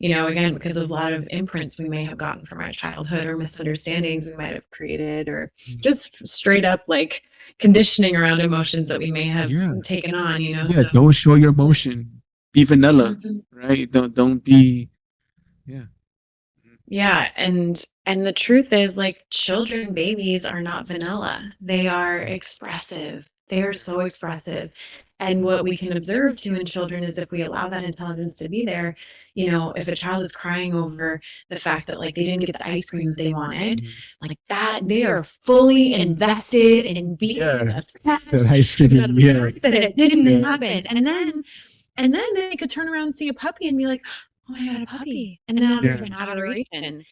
Again, because of a lot of imprints we may have gotten from our childhood, or misunderstandings we might have created, or Mm. just straight up like conditioning around emotions that we may have Yeah, taken on, yeah. so. Don't show your emotion. Be vanilla, Mhm. right? Don't be. Yeah. Yeah, and the truth is, like, children, babies are not vanilla. They are expressive. They are so expressive. And what we can observe too in children is if we allow that intelligence to be there, if a child is crying over the fact that like they didn't get the ice cream that they wanted, Mhm. like that they are fully invested in being Yeah, obsessed that ice with cream, the yeah, fact that it didn't yeah, happen. And then they could turn around and see a puppy and be like, "Oh my god, a puppy." And now there's yeah, an adoration.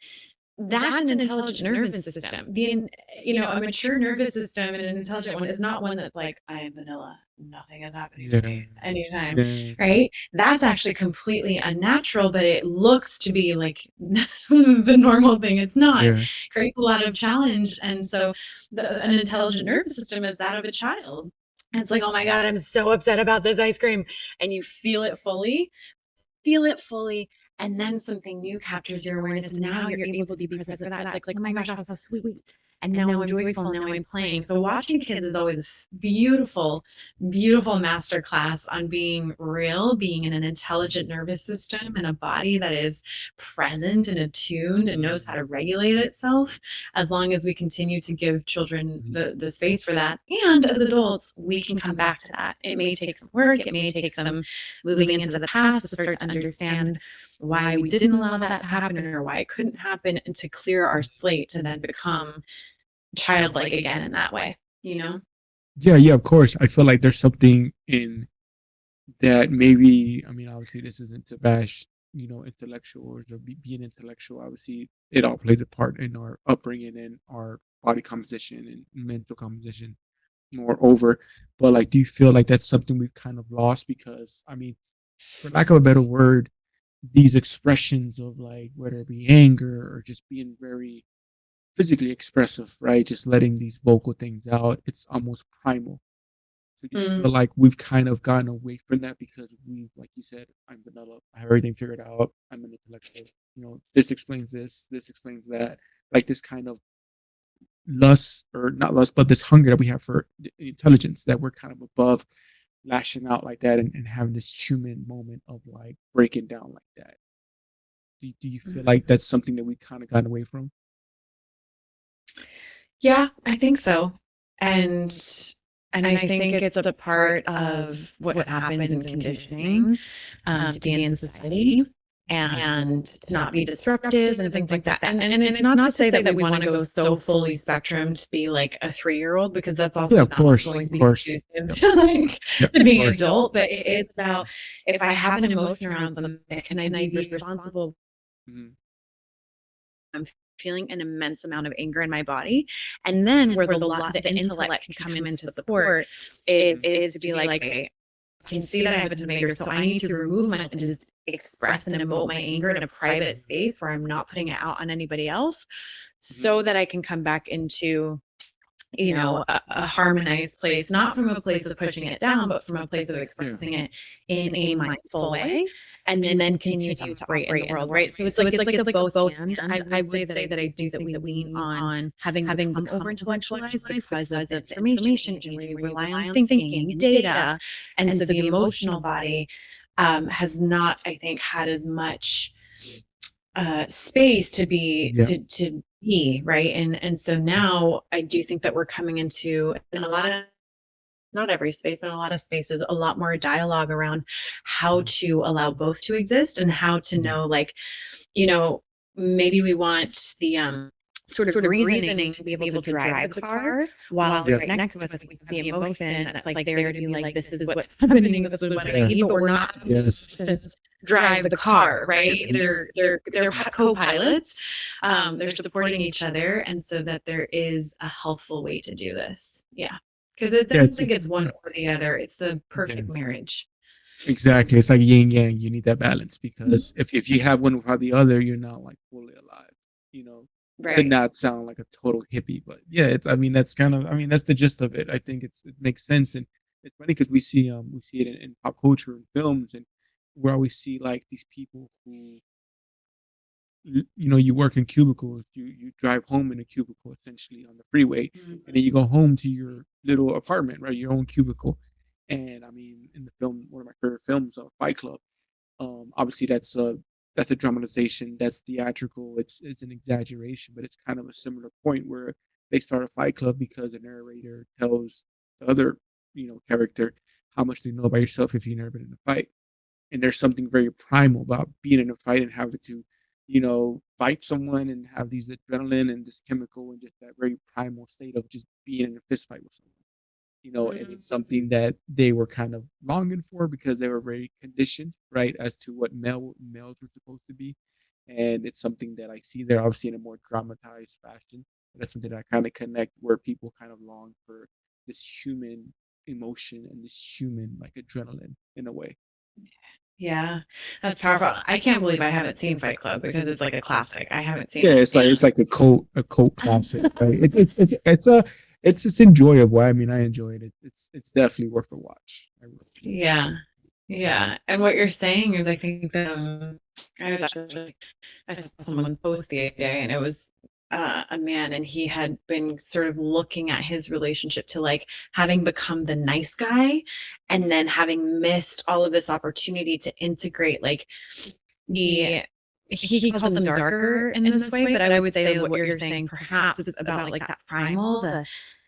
That's an intelligent nervous system. A mature nervous system and an intelligent one is not one that's like, I am vanilla. Nothing is happening to yeah, me anytime, yeah, right? That's actually completely unnatural, but it looks to be like the normal thing. It's not. yeah, Creates a lot of challenge. And so an intelligent nervous system is that of a child. And it's like, oh my God, I'm so upset about this ice cream. And you feel it fully, and then something new captures your awareness, and now you're able to be present for that. It's like, "Oh my gosh, how sweet." And now I'm joyful, now I'm playing. So watching kids is always a beautiful, beautiful masterclass on being real, being in an intelligent nervous system and a body that is present and attuned and knows how mhm, to regulate itself, as long as we continue to give children mhm, the space for that. And as adults, we can come back to that. It may take some work, it may take some moving into the past to start to understand why we didn't allow that to happen or why it couldn't happen, and to clear our slate to then become childlike again in that way, you know? yeah, yeah. Of course, I feel like there's something in that. Maybe, I mean, obviously, this isn't to bash, intellectuals or being intellectual. Obviously, it all plays a part in our upbringing and our body composition and mental composition. Moreover, but like, do you feel like that's something we've kind of lost? Because, I mean, for lack of a better word, these expressions of like whether it be anger or just being very physically expressive, right? Just letting these vocal things out, it's almost primal. So do you feel Mm. like we've kind of gotten away from that because we've, like you said, I'm vanilla, I have everything figured out, I'm an intellectual, this explains that, like this kind of lust, or not lust, but this hunger that we have for intelligence, that we're kind of above lashing out like that, and having this human moment of like breaking down like that. Do you feel like that's something that we kind of got away from? Yeah, I think so. And I think it's a part of what happens in conditioning, to be in society and to not be disruptive and things like that. And it's not to say that we want to go so fully spectrum to be like a 3-year-old, because that's Yeah, also of not course, going of to be course. conducive Yep, to like yep, to of being an course. adult. But it's about, if I have an emotion around something, can I be responsible? Mhm. I'm feeling an immense amount of anger in my body. And then where the intellect can come into support is to be like, okay, I can see that I have a ton of anger. So I need to remove myself and just express and emote my anger in a private space where I'm not putting it out on anybody else, Mhm. so that I can come back into a harmonized place, not from a place of pushing it down, but from a place of Yeah. expressing it in a mindful way, and then continue to operate in the world, right? So it's like a both and. I would say that I do think that we lean on having become over intellectualized because of information age, and we rely on thinking and data, and so the emotional body has not, I think, had as much space to be Yeah. to be right. And so now I do think that we're coming into, in a lot of, not every space, but in a lot of spaces, a lot more dialogue around how Mhm. to allow both to exist, and how to Yeah. know, like, you know maybe we want the sort of reasoning to be able to drive the car, while Yeah. right next to us we have the emotion that's like there to be like, this is what's happening, this is what I Yeah. need, but we're not having the Yes. emotions drive the car, right? Mhm. They're co-pilots. They're supporting each other, and so that there is a healthful way to do this. Yeah, because I Yeah, don't it's think it's one or the other. It's the yeah. perfect marriage. Exactly. It's like yin yang. You need that balance, because if you have one without the other, you're not like fully alive. You know, to Right. not sound like a total hippie, but yeah, it's. I mean, that's kind of. I mean, that's the gist of it. I think it makes sense, and it's funny because we see it in pop culture and films, and we always see like these people who, you work in cubicles, you drive home in a cubicle essentially on the freeway, and then you go home to your little apartment, right, your own cubicle. And I mean, in the film, one of my favorite films, Fight Club, obviously that's that's a dramatization, that's theatrical, it's an exaggeration, but it's kind of a similar point where they start a fight club because the narrator tells the other, character how much do you know about yourself if you've never been in a fight. And there's something very primal about being in a fight and having to, fight someone and have these adrenaline and this chemical and just that very primal state of just being in a fist fight with someone. And it's something that they were kind of longing for because they were very conditioned, right, as to what males were supposed to be. And it's something that I see there, obviously in a more dramatized fashion. But that's something that I kind of connect where people kind of long for this human emotion and this human like adrenaline in a way. Yeah, that's powerful. I can't believe I haven't seen Fight Club because it's like a classic. I haven't seen Yeah, it. it's like a cult classic, right? It's enjoyable. I mean, I enjoyed it. It's definitely worth a watch. Yeah. Yeah. And what you're saying is I think that I saw someone post the other day and it was a man and he had been sort of looking at his relationship to like having become the nice guy and then having missed all of this opportunity to integrate like the he called them darker in this way, but I would say what you're saying perhaps is about like that primal, Yeah,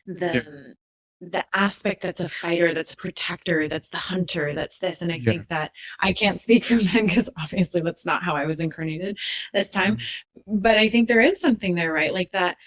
the the aspect that's a fighter, that's a protector, that's the hunter, that's this. And I yeah, think that I can't speak for men because obviously that's not how I was incarnated this time. mhm, But I think there is something there, right? Like that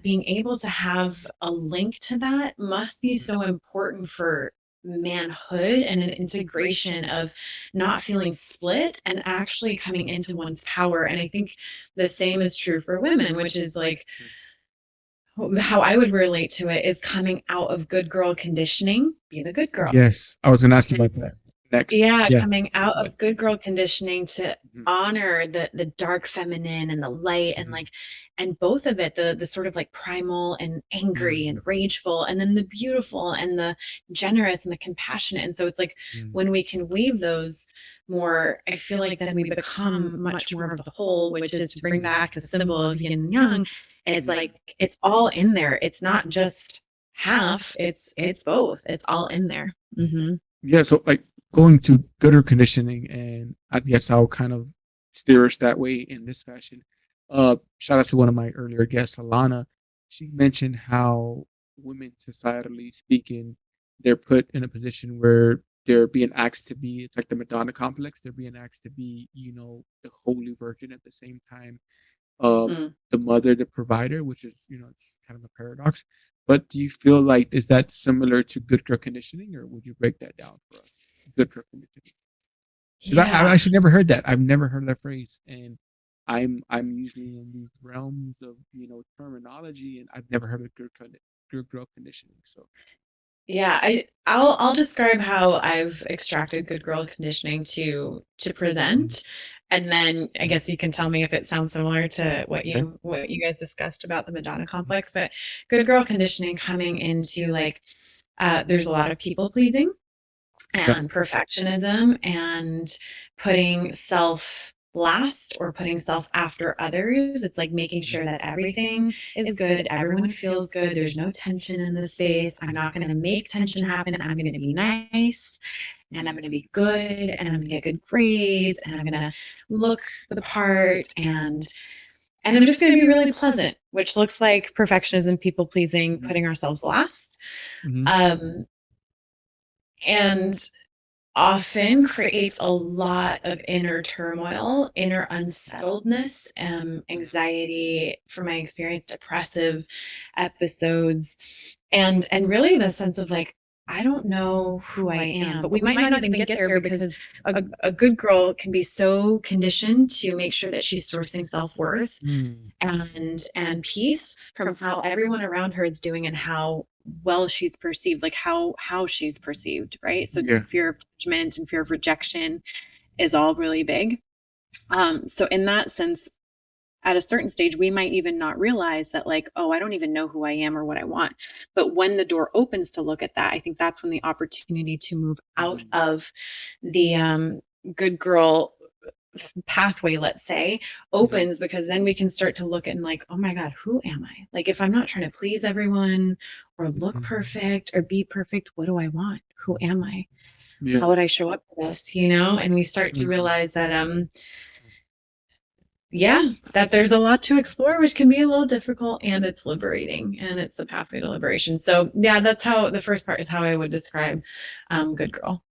being able to have a link to that must be so important for manhood and an integration of not feeling split and actually coming into one's power. And I think the same is true for women, which is like mhm. how I would relate to it is coming out of good girl conditioning, be the good girl. Yes, I was gonna ask you about that next. Yeah, Yeah, coming out of yes. good girl conditioning to Mhm, honor the dark feminine and the light and mhm, like and both of it, the sort of like primal and angry mhm, and rageful, and then the beautiful and the generous and the compassionate. And so it's like mhm. when we can weave those more, I feel like then we become much more of the whole, which is to bring back the symbol of yin and yang. It's Mhm. like it's all in there. It's not just half, it's both. It's all in there. Yeah, so like going to gooder conditioning, and I guess I'll kind of steer us that way in this fashion. Shout out to one of my earlier guests, Alana. She mentioned how women, societally speaking, they're put in a position where they're being asked to be, it's like the Madonna complex, they're being asked to be, the Holy Virgin at the same time, Mm. the mother, the provider, which is, it's kind of a paradox. But do you feel like is that similar to good girl conditioning, or would you break that down for us? Good girl conditioning. Because I've Yeah. actually never heard that. I've never heard that phrase, and I'm usually in these realms of terminology, and I've never heard of good girl conditioning. So Yeah, I'll describe how I've extracted good girl conditioning to mhm. present, and then I guess you can tell me if it sounds similar to Okay. what you guys discussed about the Madonna complex. But good girl conditioning coming into like there's a lot of people pleasing Yeah. and perfectionism and putting self last or putting self after others. It's like making Mhm. sure that everything is good, everyone feels good, there's no tension in the space. I'm not going to make tension happen. I'm going to be nice and I'm going to be good and I'm going to get good grades and I'm going to look the part and I'm just going to be really pleasant, which looks like perfectionism, people pleasing, Mhm. putting ourselves last. Mhm. Um, and often creates a lot of inner turmoil, inner unsettledness, anxiety, from my experience, depressive episodes, and really the sense of like, I don't know who I am, but we might not even get there because a good girl can be so conditioned to make sure that she's sourcing self-worth Mm. and peace from how everyone around her is doing and how well she's perceived, like how she's perceived, right? So Yeah. fear of judgment and fear of rejection is all really big. So in that sense, at a certain stage, we might even not realize that, like, oh, I don't even know who I am or what I want. But when the door opens to look at that, I think that's when the opportunity to move out Mhm. of the good girl pathway, let's say, opens, because then we can start to look at and like, oh my God, who am I? Like, if I'm not trying to please everyone or look Mhm. perfect or be perfect, what do I want? Who am I? Yeah. How would I show up for this? And we start to Mhm. realize that, yeah, that there's a lot to explore, which can be a little difficult, and it's liberating, and it's the pathway to liberation. So yeah, that's how the first part is how I would describe good girl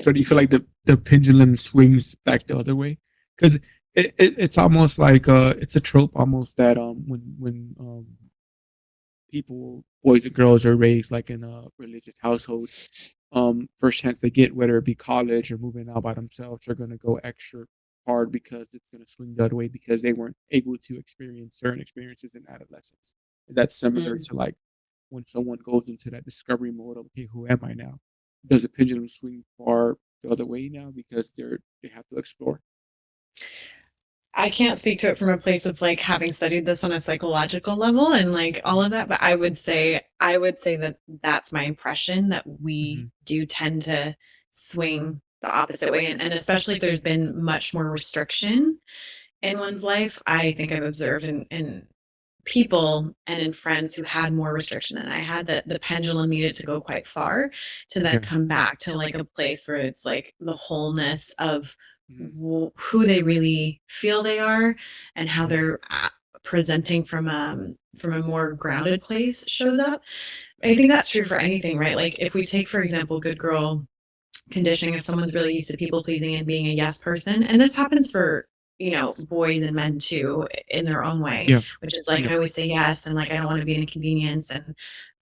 So do you conditioning. feel like the pendulum swings back the other way? Because it's almost like it's a trope almost that when people, boys and girls, are raised like in a religious household, first chance they get, whether it be college or moving out by themselves, are gonna go extra hard because it's gonna swing the other way because they weren't able to experience certain experiences in adolescence. That's similar Mm. to like when someone goes into that discovery mode of, okay, who am I now? Does the pendulum swing far the other way now because they have to explore? I can't speak to it from a place of like having studied this on a psychological level and like all of that, but I would say that that's my impression, that we Mhm. do tend to swing the opposite way, and especially if there's been much more restriction in one's life. I think I've observed in people and in friends who had more restriction than I had, that the pendulum needed to go quite far to then Yeah. come back to like a place where it's like the wholeness of Mhm. who they really feel they are, and how Mhm. they're presenting from a more grounded place shows up. I think that's true for anything, right? Like if we take, for example, good girl conditioning, if someone's really used to people pleasing and being a yes person, and this happens for boys and men too in their own way, Yeah. which is like Yeah. I always say yes, and like I don't want to be an inconvenience, and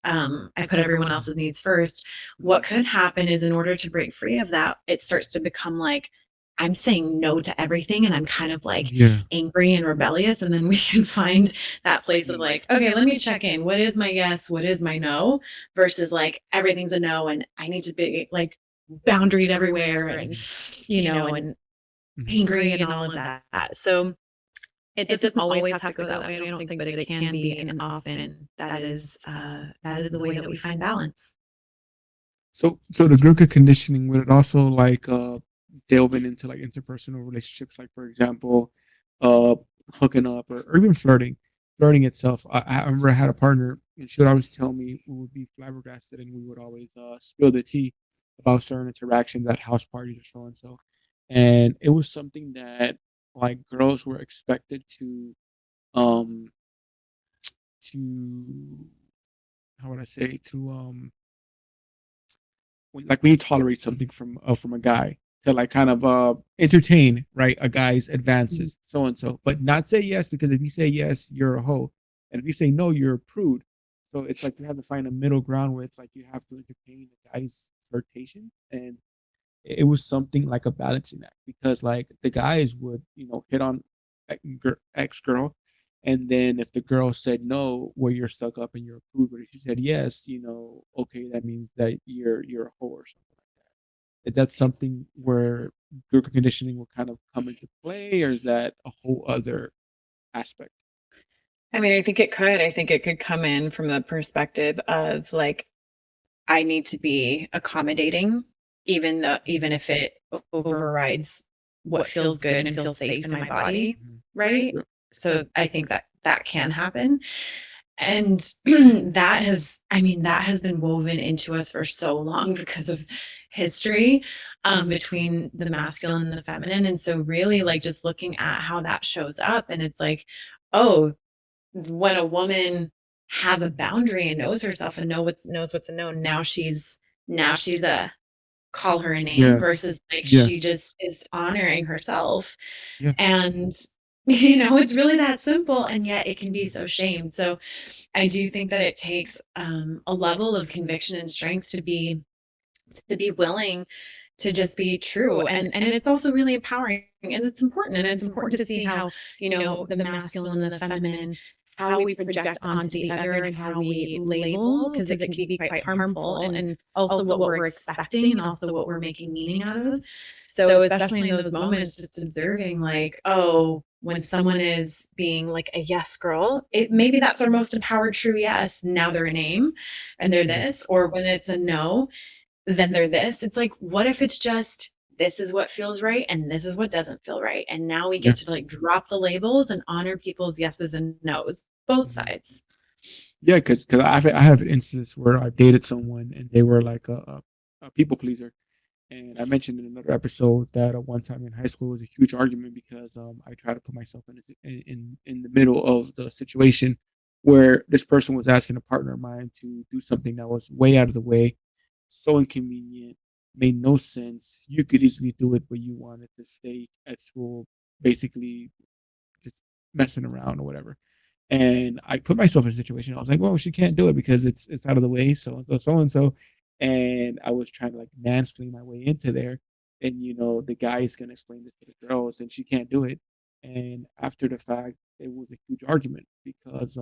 I put everyone else's needs first. What Mhm. could happen is, in order to break free of that, it starts to become like I'm saying no to everything, and I'm kind of like Yeah. angry and rebellious. And then we can find that place of Mhm. like, okay, let me check in. What is my yes? What is my no? Versus like everything's a no, and I need to be like boundaried everywhere, and Mhm. and Mhm. angry and all of that. So it doesn't always have to go that way, I don't think, but it can be, and often that is the way that we find balance. So the Gurkha conditioning, would it also like delving into like interpersonal relationships, like for example, uh hooking up or even flirting, flirting itself. I remember I had a partner and she would always tell me we would be flabbergasted and we would always spill the tea about certain interactions at house parties or so and so. And it was something that like girls were expected um to how would I say like we tolerate something from a guy to like kind of entertain right a guy's Mhm. advances so and so, but not say yes, because if you say yes you're a hoe, and if you say no you're a prude. So it's like you have to find a middle ground where it's like you have to entertain the guy's flirtation, and it was something like a balancing act because like the guys would hit on ex girl, and then if the girl said no, well you're stuck up and you're a prude, but if she said yes, okay, that means that you're a hoe or something like that. Is that something where group conditioning will kind of come into play, or is that a whole other aspect? I mean, I think it could come in from the perspective of like I need to be accommodating, even if it overrides what feels good and feels safe in my body, Mhm. right? Yeah. So I think that that can happen. And that has been woven into us for so long because of history, between the masculine and the feminine. And so really like just looking at how that shows up, and it's like, oh, when a woman has a boundary and knows herself and knows what's a no, now she's a call her a name, Yeah. versus like Yeah. she just is honoring herself. Yeah. And it's really that simple, and yet it can be so shamed. So I do think that it takes a level of conviction and strength to be willing to just be true, and it's also really empowering, and it's important, and it's important to see how the masculine and the feminine, how we project onto the other, and how we label, because it can be quite harmful, and also what we're expecting, and also what we're making meaning out of. So especially in those moments, just observing like, oh, when someone is being like a yes girl, it maybe that's their most empowered true yes, now they're a name and they're Yeah. this, or when it's a no, then they're this. It's like, what if it's just this is what feels right and this is what doesn't feel right. And now we Yeah. get to like drop the labels and honor people's yeses and nos, both Mhm. sides. Yeah, because I have an instance where I dated someone and they were like a people pleaser. And I mentioned in another episode that one time in high school was a huge argument because I tried to put myself in the middle of the situation where this person was asking a partner of mine to do something that was way out of the way, so inconvenient, made no sense. You could easily do it, but you wanted to stay at school, basically just messing around or whatever. And I put myself in a situation. I was like, well, she can't do it because it's out of the way, so and so, so and so. And I was trying to like mansplain my way into there. And the guy is gonna explain this to the girls and she can't do it. And after the fact, it was a huge argument because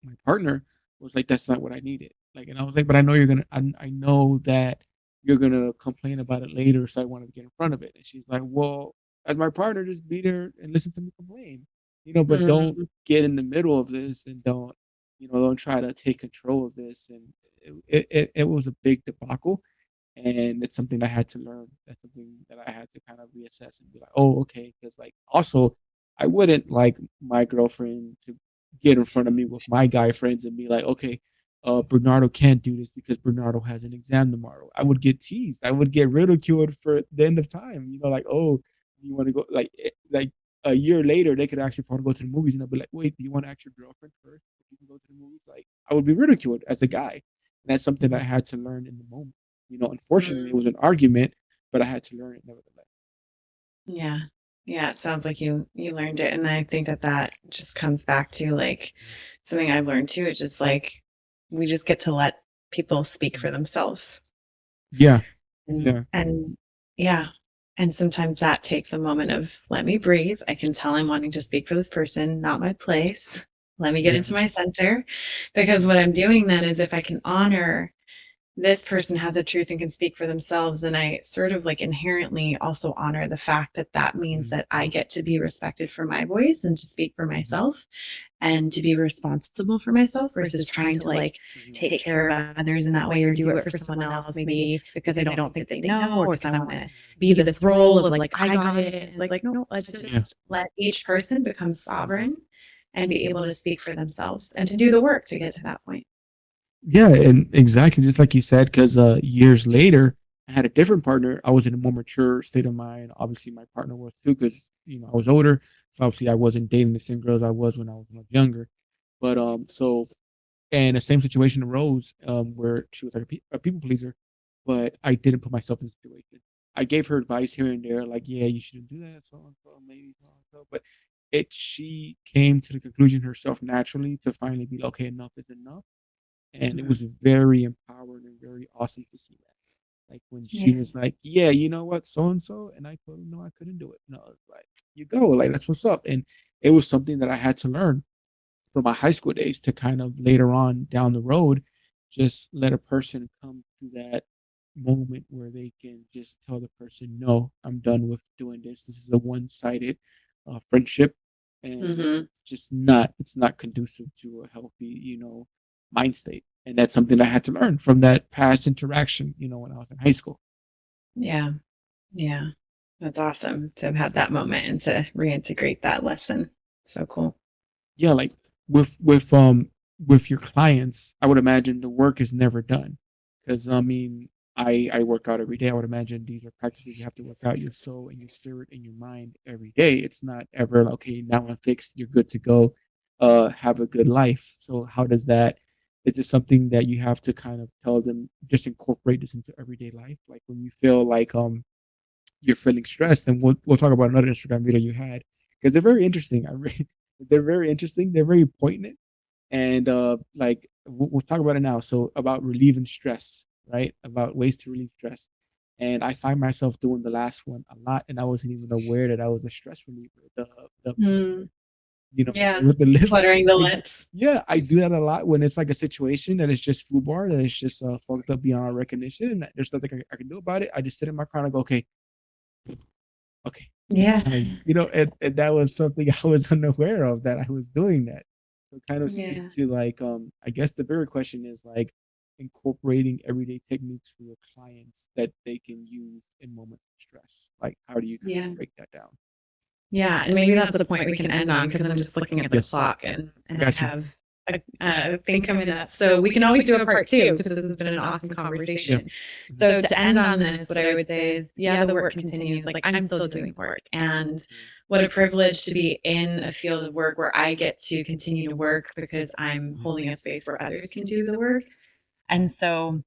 my partner was like, "That's not what I needed." Like, and I was like, "But I know you're gonna. I know that you're gonna complain about it later, so I wanted to get in front of it." And she's like, "Well, as my partner, just be there and listen to me complain, but don't Mm, get in the middle of this and don't try to take control of this." And it was a big debacle, and it's something I had to learn. That's something that I had to kind of reassess and be like, oh, okay, because like also, I wouldn't like my girlfriend to get in front of me with my guy friends and be like, okay, Bernardo can't do this because Bernardo has an exam tomorrow. I would get teased. I would get ridiculed for the end of time. Like, oh, you want to go like a year later they could actually want to go to the movies and I'll be like, wait, do you want to ask your girlfriend first if you can go to the movies? Like, I would be ridiculed as a guy, and that's something I had to learn in the moment. Unfortunately, it mm. was an argument, but I had to learn it nevertheless. Yeah. Yeah, it sounds like you learned it, and I think that that just comes back to, like, something I've learned too. It's just, like, we just get to let people speak for Mhm. themselves, Yeah, and yeah, yeah, and sometimes that takes a moment of, "Let me breathe. I can tell I'm wanting to speak for this person, not my place. Let me get yeah, into my center," because what I'm doing then is if I can honor this person has a truth and can speak for themselves, then I sort of like inherently also honor the fact that that means mhm, that I get to be respected for my voice and to speak for mhm, myself and to be responsible for myself versus trying to like mhm. take care of others in that way or do it for someone else, maybe because I don't think that they know or because I want to be the role of like, I got it. Like, no, let's just Yeah, let each person become sovereign and be able to speak for themselves and to do the work to get to that point. yeah, and exactly just like you said, because years later, I had a different partner. I was in a more mature state of mind. Obviously, my partner was too, because I was older, so obviously I wasn't dating the same girls I was when I was much younger. But so and the same situation arose where she was like a people pleaser, but I didn't put myself in the situation. I gave her advice here and there, like, yeah, you shouldn't do that, so and so, maybe so and so. But she came to the conclusion herself naturally to finally be like, okay, enough is enough. And it Mhm. was very empowering and very awesome to see that. Like when she Yeah. was like, yeah, you know what, so and so, and I told her no, I couldn't do it. No, I was like, you go, like that's what's up. And it was something that I had to learn from my high school days to kind of later on down the road, just let a person come to that moment where they can just tell the person, no, I'm done with doing this. This is a one-sided friendship, and Mhm. it's not conducive to a healthy, mind state. And that's something I had to learn from that past interaction, when I was in high school. Yeah. Yeah. That's awesome to have had that moment and to reintegrate that lesson. So cool. Yeah, like with your clients, I would imagine the work is never done. Because I mean, I work out every day. I would imagine these are practices you have to work out your soul and your spirit and your mind every day. It's not ever like, okay, now I'm fixed, you're good to go, have a good life. So how does that is it something that you have to kind of tell them, just incorporate this into everyday life? Like when you feel like you're feeling stressed, and we'll talk about another Instagram video you had, because they're very interesting. They're very interesting. They're very poignant, and like we'll talk about it now. So about relieving stress, right? About ways to relieve stress, and I find myself doing the last one a lot, and I wasn't even aware that I was a stress reliever. The Mm, yeah. with the lips. Fluttering the I, lips. yeah, I do that a lot when it's like a situation that is just foobar, that is just fucked up beyond recognition, and there's nothing I can do about it. I just sit in my car and I go, okay, okay, it's Yeah. fine. And that was something I was unaware of, that I was doing that. So kind of speak Yeah. to like I guess the bigger question is like incorporating everyday techniques for your clients that they can use in moments of stress? Like, how do you kind Yeah. of break that down? Yeah, and maybe that's the point we can end on because I'm just looking at the clock and I Gotcha. have a thing coming up. So we can always do a part two because this has been an awesome Yeah. conversation. So to end on this, what I would say is, yeah, the work continues. Like I'm still doing work, and what a privilege to be in a field of work where I get to continue to work because I'm holding a space where others can do the work. And so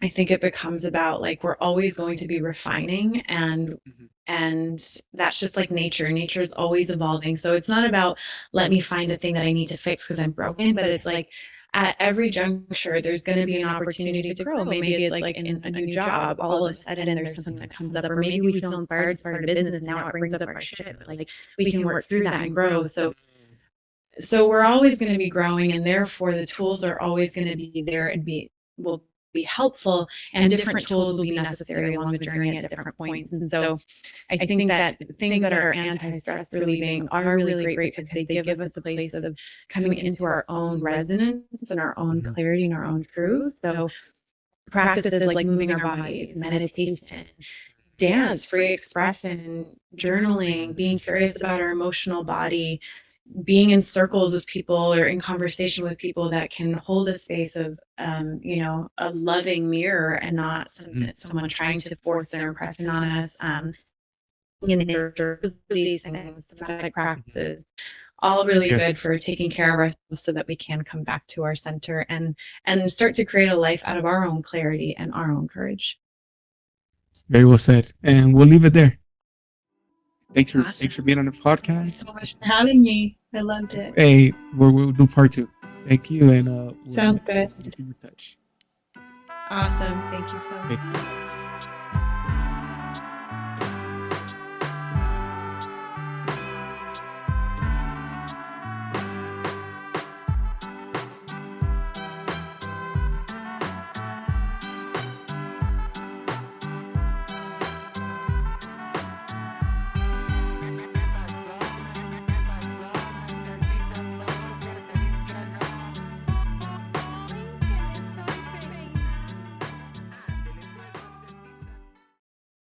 I think it becomes about like we're always going to be refining Mhm. and that's just like nature. Nature is always evolving. So it's not about let me find the thing that I need to fix because I'm broken, but it's like at every juncture there's going to be an opportunity to grow. Maybe it's like in a new job, all of a sudden there's something that comes up, or maybe we feel inspired to start a business and now it brings up our shit. But like we can work through that and grow. So we're always going to be growing, and therefore the tools are always going to be there and will be helpful, and different tools will be necessary along the journey at different points. And so I think that things that are anti-stress relieving are really great because they give us a place of coming into our own resonance and our own Mhm. clarity and our own truth. So practices like moving our bodies, meditation, dance, free expression, journaling, being curious about our emotional body, being in circles with people or in conversation with people that can hold a space of a loving mirror and not someone trying to force their impression on us, in nature, these things, somatic practices, all really Yeah. good for taking care of ourselves so that we can come back to our center and start to create a life out of our own clarity and our own courage. Very well said. And we'll leave it there. Thanks Awesome. for being on the Thank you podcast. so much for having me. I loved it. Hey, we'll do part two. Thank you, and Sounds good. we'll keep in touch. Awesome. Thank you so Okay. much.